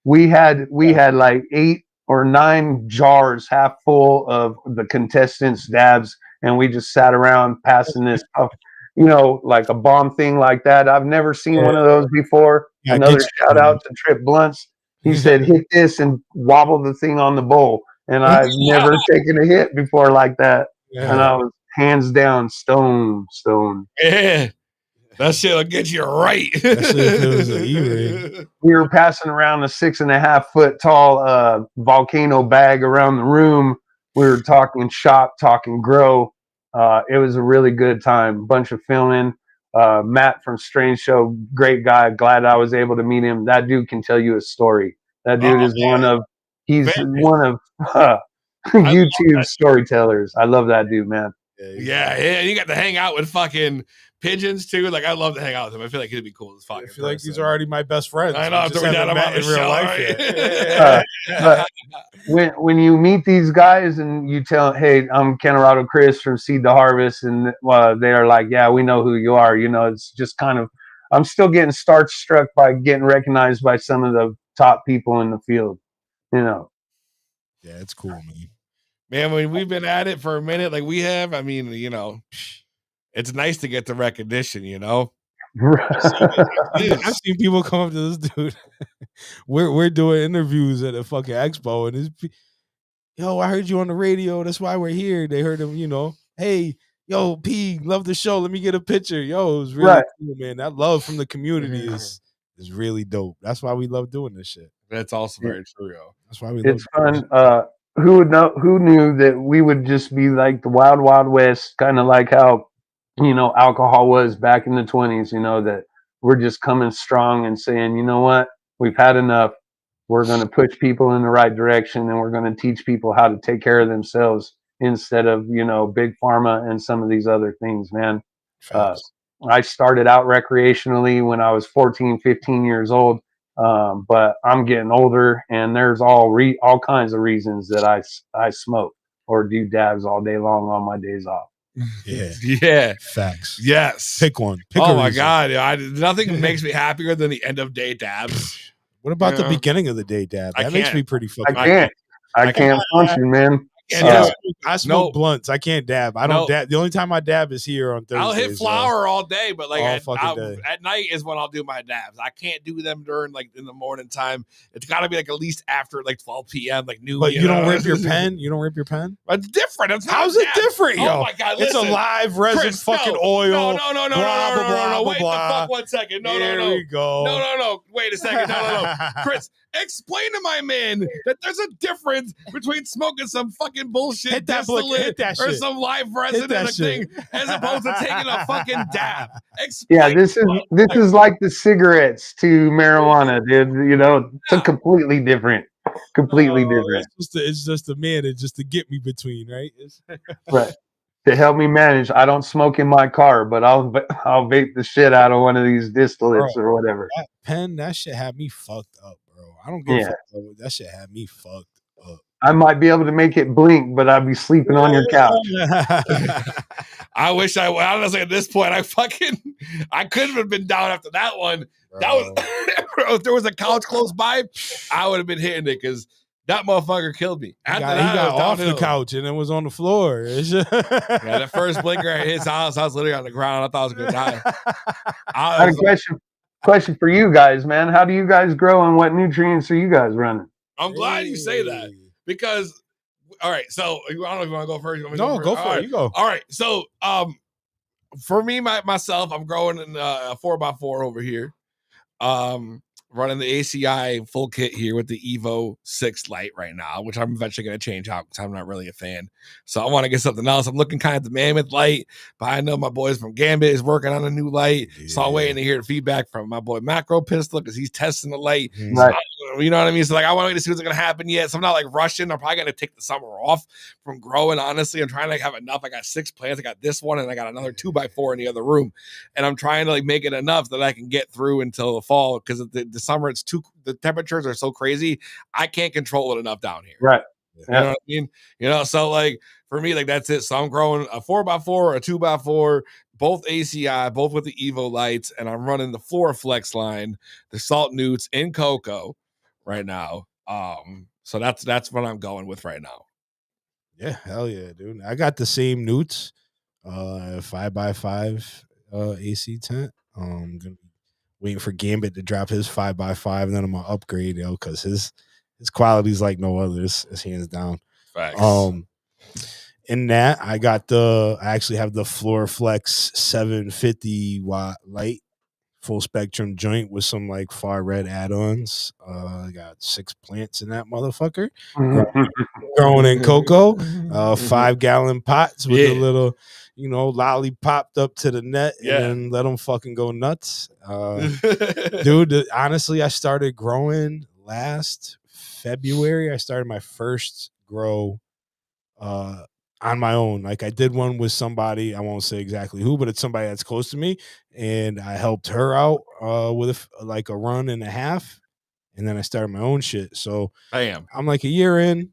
Speaker 7: We had like 8 or 9 jars half full of the contestants' dabs. And we just sat around passing this stuff, like a bomb thing like that. I've never seen one of those before.
Speaker 3: Yeah,
Speaker 7: another shout out to Trip Blunts. He said, hit this and wobble the thing on the bowl. And I've never taken a hit before like that. Yeah. And I was hands down stone.
Speaker 2: Yeah. That shit'll get you right.
Speaker 7: We were passing around a 6.5 foot tall volcano bag around the room. We were talking shop, talking grow. It was a really good time. Bunch of filming. Matt from Strange Show, great guy. Glad I was able to meet him. That dude can tell you a story. That dude is one of YouTube storytellers. I love that dude, man.
Speaker 2: Yeah, you got to hang out with fucking pigeons too. Like I love to hang out with them. I feel like it'd be cool as fuck.
Speaker 3: I feel like these are already my best friends.
Speaker 2: I know.
Speaker 3: We
Speaker 2: After
Speaker 3: just
Speaker 2: we had
Speaker 3: haven't
Speaker 2: them on
Speaker 3: met
Speaker 2: the
Speaker 3: in real
Speaker 2: show,
Speaker 3: life
Speaker 2: right?
Speaker 3: yet.
Speaker 7: when you meet these guys and you tell, hey, I'm Canarado Chris from Seed to Harvest, and they're like, yeah, we know who you are. You know, it's just kind of, I'm still getting starstruck by getting recognized by some of the top people in the field. You know.
Speaker 3: Yeah, it's cool, man.
Speaker 2: Man, when we've been at it for a minute, like we have, I mean, you know, it's nice to get the recognition, you know.
Speaker 3: I've seen people come up to this dude. We're doing interviews at a fucking expo, and it's, yo, I heard you on the radio. That's why we're here. They heard him, you know. Hey, yo, P, love the show. Let me get a picture. Yo, it was really cool, man. That love from the community is really dope. That's why we love doing this shit.
Speaker 2: That's also very true, yo.
Speaker 3: That's why we
Speaker 7: It's
Speaker 3: love
Speaker 7: fun. Who knew that we would just be like the wild, wild west, kind of like how, you know, alcohol was back in the 20s, you know, that we're just coming strong and saying, you know what, we've had enough. We're going to push people in the right direction, and we're going to teach people how to take care of themselves instead of, you know, big pharma and some of these other things, man. I started out recreationally when I was 14, 15 years old. But I'm getting older, and there's all kinds of reasons that I smoke or do dabs all day long on my days off.
Speaker 2: Yeah.
Speaker 3: Facts.
Speaker 2: Yes.
Speaker 3: Pick one. Pick
Speaker 2: oh
Speaker 3: a
Speaker 2: my
Speaker 3: reason.
Speaker 2: God. Nothing makes me happier than the end of day dabs.
Speaker 3: What about the beginning of the day dab? That makes me pretty fucking.
Speaker 7: I can't function, man.
Speaker 3: I smoke blunts. I can't dab. I don't dab. The only time I dab is here on Thursdays.
Speaker 2: I'll hit flower all day, but like
Speaker 3: day.
Speaker 2: At night is when I'll do my dabs. I can't do them during like in the morning time. It's got to be like at least after like 12 p.m. like noon.
Speaker 3: But you don't rip your pen. You don't rip your pen.
Speaker 2: It's different.
Speaker 3: How's it different, yo?
Speaker 2: Oh my God!
Speaker 3: It's a live resin
Speaker 2: Chris,
Speaker 3: fucking oil.
Speaker 2: No. Wait the fuck 1 second. No.
Speaker 3: Here we go.
Speaker 2: No. Wait a second. No. Chris, explain to my man that there's a difference between smoking some fucking bullshit distillate or some live resin and a thing as opposed to taking a fucking dab.
Speaker 7: Yeah, this is like the cigarettes to marijuana, dude. You know, it's completely different. Completely different.
Speaker 3: It's just a man. It's just to get me between, right?
Speaker 7: Right. To help me manage, I don't smoke in my car, but I'll vape the shit out of one of these distillates or whatever.
Speaker 3: That pen, that shit had me fucked up, bro. I don't give a fuck. That shit had me fucked up.
Speaker 7: I might be able to make it blink, but I'd be sleeping on your couch.
Speaker 2: I wish honestly at this point I couldn't have been down after that one. Bro. That was if there was a couch close by, I would have been hitting it because that motherfucker killed me.
Speaker 3: He got off the couch and then was on the floor.
Speaker 2: The first blinker at his house, I was literally on the ground. I thought I was gonna die.
Speaker 7: I had a question for you guys, man. How do you guys grow, and what nutrients are you guys running?
Speaker 2: I'm glad you say that because, all right. So I don't know if you want to go first.
Speaker 3: Go for it. You go.
Speaker 2: All right. So, for me, myself, I'm growing in a 4x4 over here. Running the ACI full kit here with the Evo 6 light right now, which I'm eventually going to change out because I'm not really a fan. So I want to get something else. I'm looking kind of at the Mammoth light, but I know my boys from Gambit is working on a new light. Yeah. So I'm waiting to hear the feedback from my boy Macro Pistol because he's testing the light.
Speaker 7: Right.
Speaker 2: So, you know what I mean? So like I want to wait to see what's going to happen yet. So I'm not like rushing. I'm probably going to take the summer off from growing. Honestly, I'm trying to have enough. I got 6 plants. I got this one and I got another 2x4 in the other room. And I'm trying to like make it enough that I can get through until the fall because the summer it's too. The temperatures are so crazy. I can't control it enough down here.
Speaker 7: Right.
Speaker 2: You know what I mean? You know, so like for me, like that's it. So I'm growing a 4x4, a 2x4, both ACI, both with the Evo lights, and I'm running the Floraflex line, the Salt Newts in cocoa right now. So that's what I'm going with right now.
Speaker 3: Yeah, hell yeah, dude. I got the same Newts, 5x5 AC tent. Gonna be waiting for Gambit to drop his 5x5, and then I'm gonna upgrade, because his quality's like no other. It's hands down.
Speaker 2: Facts.
Speaker 3: In that, I actually have the Floraflex 750 watt light, full spectrum joint with some like far red add-ons. I got 6 plants in that motherfucker. Growing in cocoa, 5-gallon pots with a little, lolly popped up to the net and let them fucking go nuts. Dude, honestly, I started growing last February. I started my first grow on my own. Like I did one with somebody, I won't say exactly who, but it's somebody that's close to me, and I helped her out with like a run and a half, and then I started my own shit. So
Speaker 2: Bam.
Speaker 3: I'm like a year in,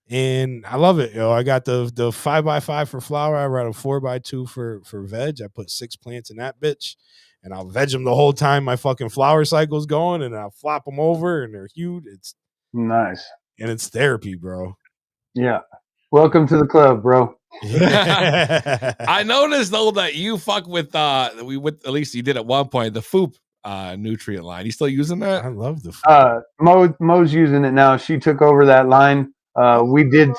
Speaker 3: and I love it. I got the 5x5 for flower. I got a 4x2 for veg. I put 6 plants in that bitch, and I'll veg them the whole time my fucking flower cycle's going, and I'll flop them over, and they're huge. It's
Speaker 7: nice,
Speaker 3: and it's therapy, bro.
Speaker 7: Yeah, welcome to the club, bro.
Speaker 2: I noticed though that you fuck with at least you did at one point the FOOP nutrient line. You still using that?
Speaker 3: I love the FOOP.
Speaker 7: Mo's using it now. She took over that line. We did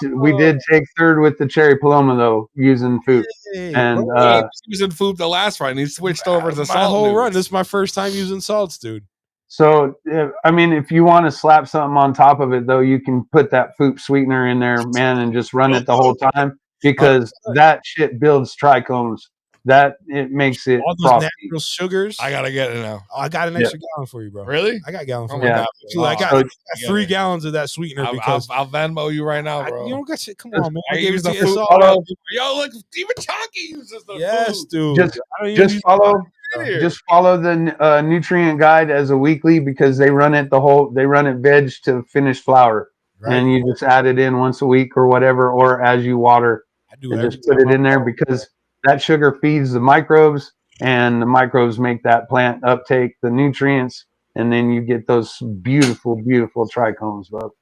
Speaker 7: take third with the Cherry Paloma though, using FOOP. And
Speaker 2: he was using FOOP the last run. He switched over to
Speaker 3: my
Speaker 2: salt.
Speaker 3: whole run. This is my first time using salts, dude.
Speaker 7: So, I mean, if you want to slap something on top of it, though, you can put that FOOP sweetener in there, man, and just run it the whole time because that shit builds trichomes. That it makes it
Speaker 3: all those
Speaker 7: frosty.
Speaker 3: natural sugars.
Speaker 2: I gotta get it now.
Speaker 3: Oh, I got an extra gallon for you, bro.
Speaker 2: Really?
Speaker 3: I got a gallon for
Speaker 2: Oh
Speaker 3: you.
Speaker 2: my God.
Speaker 3: I got 3 gallons of that sweetener because
Speaker 2: I'll Venmo you right now, bro.
Speaker 3: you don't got shit. Come on, man.
Speaker 2: I gave you the
Speaker 3: it's
Speaker 2: FOOP.
Speaker 3: all-
Speaker 2: Yo, look, Steven Chonky uses the
Speaker 3: Yes,
Speaker 2: FOOP.
Speaker 3: dude.
Speaker 7: Just follow the nutrient guide as a weekly because they run it veg to finished flower, and you just add it in once a week or whatever, or as you water. And just put it in there because that sugar feeds the microbes, and the microbes make that plant uptake the nutrients, and then you get those beautiful, beautiful trichomes, bro.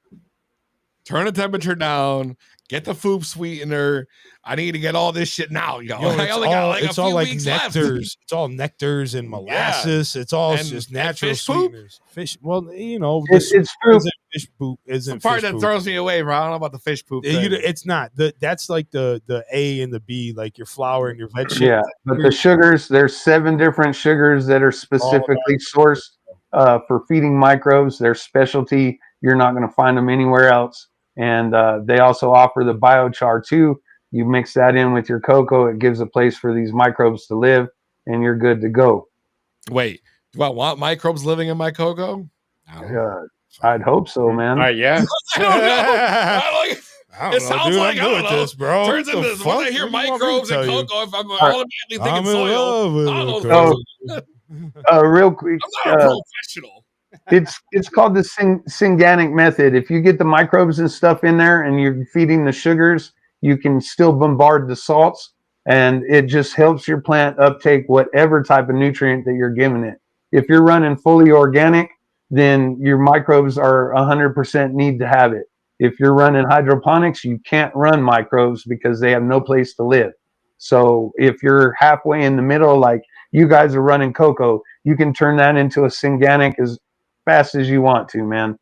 Speaker 2: Turn the temperature down. Get the FOOP sweetener. I need to get all this shit now, yo. I only got like a few weeks left.
Speaker 3: It's all nectars and molasses. It's all just natural
Speaker 2: fish poop?
Speaker 3: sweeteners. Fish. Well, you know,
Speaker 7: It's
Speaker 3: FOOP. Fish poop isn't
Speaker 2: the part
Speaker 3: fish
Speaker 2: that
Speaker 3: poop.
Speaker 2: throws me away, bro. I don't know about the fish poop.
Speaker 3: It's not. That's like the A and the B, like your flour and your veg shit.
Speaker 7: Yeah, but the sugars, there's 7 different sugars that are specifically sourced for feeding microbes. They're specialty. You're not going to find them anywhere else. And they also offer the biochar too. You mix that in with your cocoa. It gives a place for these microbes to live, and you're good to go.
Speaker 2: Wait, do I want microbes living in my cocoa?
Speaker 7: I'd hope so, man.
Speaker 8: Yeah.
Speaker 2: I don't know.
Speaker 3: I don't
Speaker 2: It
Speaker 3: know,
Speaker 2: sounds
Speaker 3: dude.
Speaker 2: like,
Speaker 3: I'm
Speaker 2: I
Speaker 3: good
Speaker 2: don't
Speaker 3: at
Speaker 2: know.
Speaker 3: this, bro.
Speaker 2: Turns
Speaker 3: What the
Speaker 2: into once I
Speaker 3: fuck?
Speaker 2: hear
Speaker 3: What do you want me to
Speaker 2: microbes and
Speaker 3: tell you?
Speaker 2: cocoa, if I'm automatically thinking
Speaker 3: I'm in
Speaker 2: soil.
Speaker 3: love with
Speaker 2: I don't know.
Speaker 3: it,
Speaker 7: Real quick,
Speaker 2: I'm not a professional.
Speaker 7: it's called the synganic method. If you get the microbes and stuff in there and you're feeding the sugars, you can still bombard the salts, and it just helps your plant uptake whatever type of nutrient that you're giving it. If you're running fully organic, then your microbes are 100% need to have it. If you're running hydroponics, you can't run microbes because they have no place to live. So if you're halfway in the middle, like you guys are running cocoa, you can turn that into a synganic as fast as you want to, man.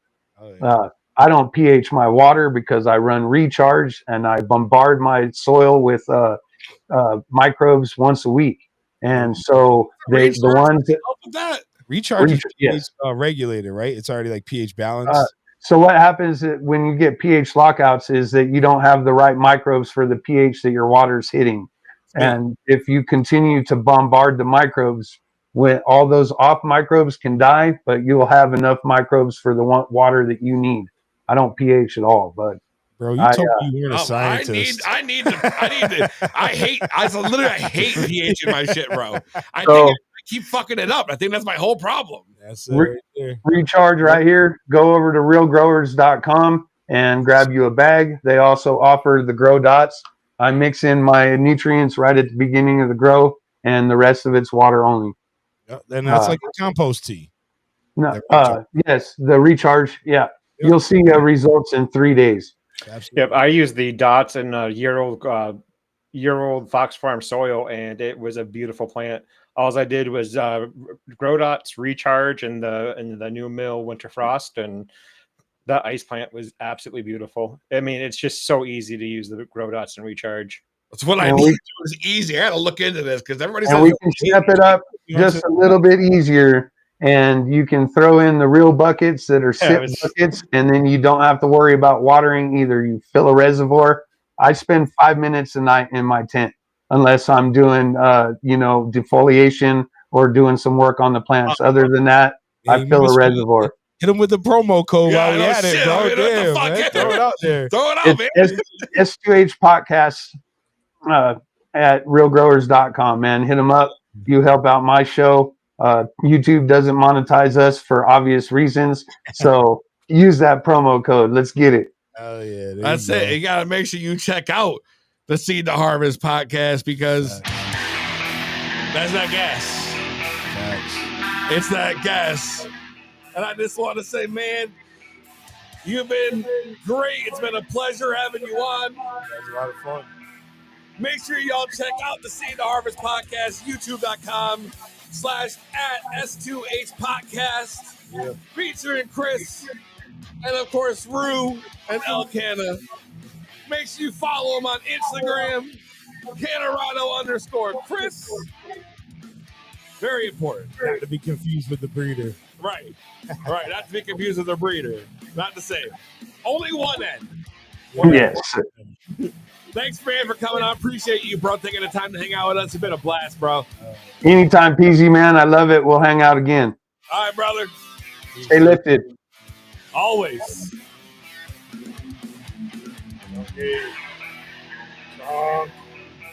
Speaker 7: I don't pH my water because I run recharge and I bombard my soil with microbes once a week. And so the ones that
Speaker 2: help with that.
Speaker 3: Recharge is pH regulated, right? It's already like pH balanced.
Speaker 7: So what happens when you get pH lockouts is that you don't have the right microbes for the pH that your water's hitting. And if you continue to bombard the microbes, when all those off microbes can die, but you'll have enough microbes for the water that you need. I don't pH at all, but
Speaker 3: bro, you told me you weren't a scientist.
Speaker 2: I hate pH in my shit, bro. I keep fucking it up. I think that's my whole problem.
Speaker 3: That's it right there.
Speaker 7: Recharge right here. Go over to realgrowers.com and grab you a bag. They also offer the grow dots. I mix in my nutrients right at the beginning of the grow, and the rest of it's water only.
Speaker 3: Then that's like a compost tea.
Speaker 7: No, yes, the recharge. Yeah, you'll see results in 3 days.
Speaker 3: Absolutely.
Speaker 8: Yep, I use the dots in year-old Fox Farm soil, and it was a beautiful plant. All I did was grow dots, recharge, and the new mill winter frost, and that ice plant was absolutely beautiful. I mean, it's just so easy to use the grow dots and recharge.
Speaker 2: That's what I need. It was easy. I had to look into this because everybody says
Speaker 7: we can step it up just a little bit easier, and you can throw in the real buckets that are buckets, and then you don't have to worry about watering either. You fill a reservoir. I spend 5 minutes a night in my tent, unless I'm doing defoliation or doing some work on the plants. Other than that, I fill a reservoir.
Speaker 3: Hit him with the promo code
Speaker 2: Yeah,
Speaker 3: while we
Speaker 2: no
Speaker 3: at it,
Speaker 2: shit.
Speaker 3: bro.
Speaker 2: I mean, what the
Speaker 3: Damn,
Speaker 2: fuck?
Speaker 3: man. Throw it out there.
Speaker 2: Throw it out, man.
Speaker 7: It's S2H Podcast at realgrowers.com, man. Hit them up. You help out my show. YouTube doesn't monetize us for obvious reasons. So use that promo code. Let's get it.
Speaker 3: Oh, yeah.
Speaker 2: That's it. You got to make sure you check out the Seed to Harvest podcast because that's that gas. It's that gas. And I just want to say, man, you've been great. It's been a pleasure having you on.
Speaker 3: That was a lot of fun.
Speaker 2: Make sure y'all check out the Seed to Harvest podcast, youtube.com/@S2H Podcast, featuring Chris and, of course, Rue and Elkanah. Make sure you follow him on Instagram, Canarado_Chris. Very important.
Speaker 3: Not to be confused with the breeder.
Speaker 2: Right. Not to be confused with the breeder. Not the same. Only one end.
Speaker 7: Yes.
Speaker 2: Thanks, man, for coming on. Appreciate you, bro, taking the time to hang out with us. It's been a blast, bro.
Speaker 7: Anytime, PZ, man. I love it. We'll hang out again.
Speaker 2: All right, brother.
Speaker 7: Stay lifted.
Speaker 2: Always.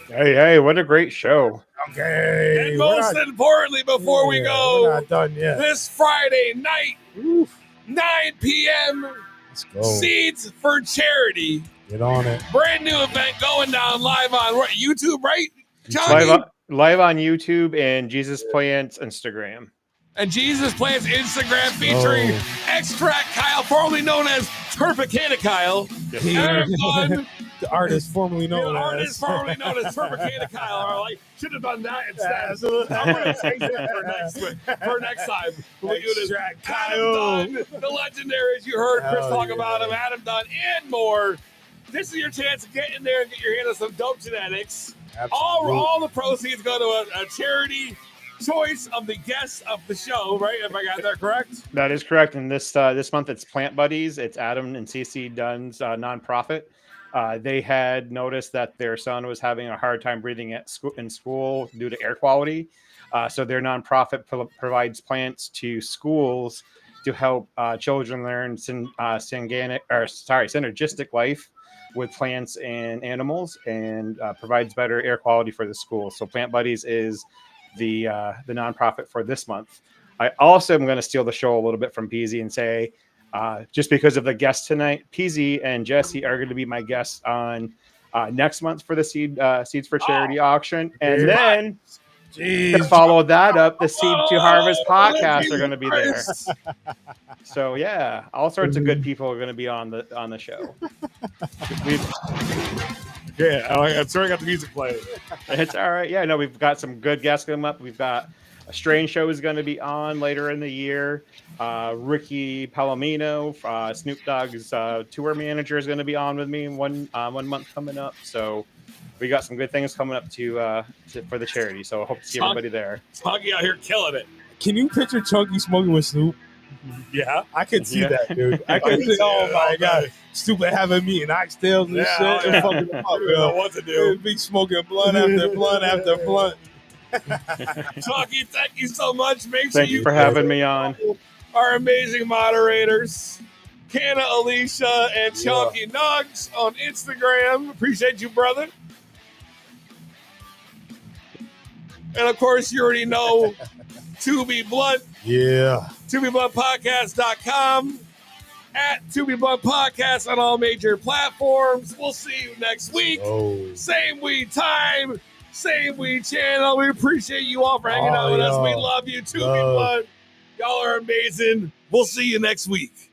Speaker 8: Hey, what a great show.
Speaker 3: Okay.
Speaker 2: And most importantly, before we go,
Speaker 3: we're not done yet.
Speaker 2: this Friday night, 9 p.m.,
Speaker 3: Let's go.
Speaker 2: Seeds for Charity.
Speaker 3: Get on it.
Speaker 2: Brand new event going down live on what, YouTube, right, Johnny?
Speaker 8: Live on YouTube and Jesus Plants Instagram.
Speaker 2: And Jesus Plants Instagram featuring Extract Kyle, formerly known as Turpicana Kyle. Adam Gunn,
Speaker 3: The artist formerly known
Speaker 2: the
Speaker 3: as.
Speaker 2: artist formerly known as Turpicana Kyle. Are like, should have done that instead. I'm going to change it for next time. We'll do this.
Speaker 3: Extract
Speaker 2: Adam
Speaker 3: Kyle.
Speaker 2: Dunn, the legendary, as you heard Chris
Speaker 3: Hell
Speaker 2: talk
Speaker 3: yeah.
Speaker 2: about him, Adam Dunn, and more. This is your chance to get in there and get your hand on some dope genetics. All the proceeds go to a charity choice of the guests of the show, right? If I got that correct?
Speaker 8: That is correct. And this month it's Plant Buddies. It's Adam and CC Dunn's nonprofit. They had noticed that their son was having a hard time breathing in school due to air quality. So their nonprofit provides plants to schools to help children learn synergistic life with plants and animals, and provides better air quality for the school. So Plant Buddies is the nonprofit for this month. I also am going to steal the show a little bit from PZ and say, just because of the guest tonight, PZ and Jesse are going to be my guests on next month for the Seeds for Charity auction. And then to follow that up, the Seed to Harvest podcast are going to be there. So yeah, all sorts of good people are going to be on the show.
Speaker 2: Yeah, I'm sorry I got the music playing.
Speaker 8: It's all right. Yeah, no, we've got some good guests coming up. We've got a Strange Show is going to be on later in the year. Ricky Palomino, Snoop Dogg's tour manager, is going to be on with me in one month coming up. So we got some good things coming up for the charity. So I hope to see everybody there.
Speaker 2: Chunky out here killing it.
Speaker 3: Can you picture Chunky smoking with Snoop?
Speaker 2: Yeah.
Speaker 3: I can see that, dude. I can see. Oh my god, Stupid having me in oxtails and shit. And fucking them up, yo.
Speaker 2: What to do?
Speaker 3: Be smoking blunt after blunt after blunt.
Speaker 2: Chunky, thank you so much. Make sure
Speaker 8: Thank you for having me on.
Speaker 2: Our amazing moderators, Canna, Alicia, and Chunky Nugs on Instagram. Appreciate you, brother. And of course, you already know To Be Blunt.
Speaker 3: Yeah.
Speaker 2: ToBeBluntPodcast.com, at To Be Blunt Podcast on all major platforms. We'll see you next week. Same weed time, same weed channel. We appreciate you all for hanging out with us. We love you. To Be Blunt. Y'all are amazing. We'll see you next week.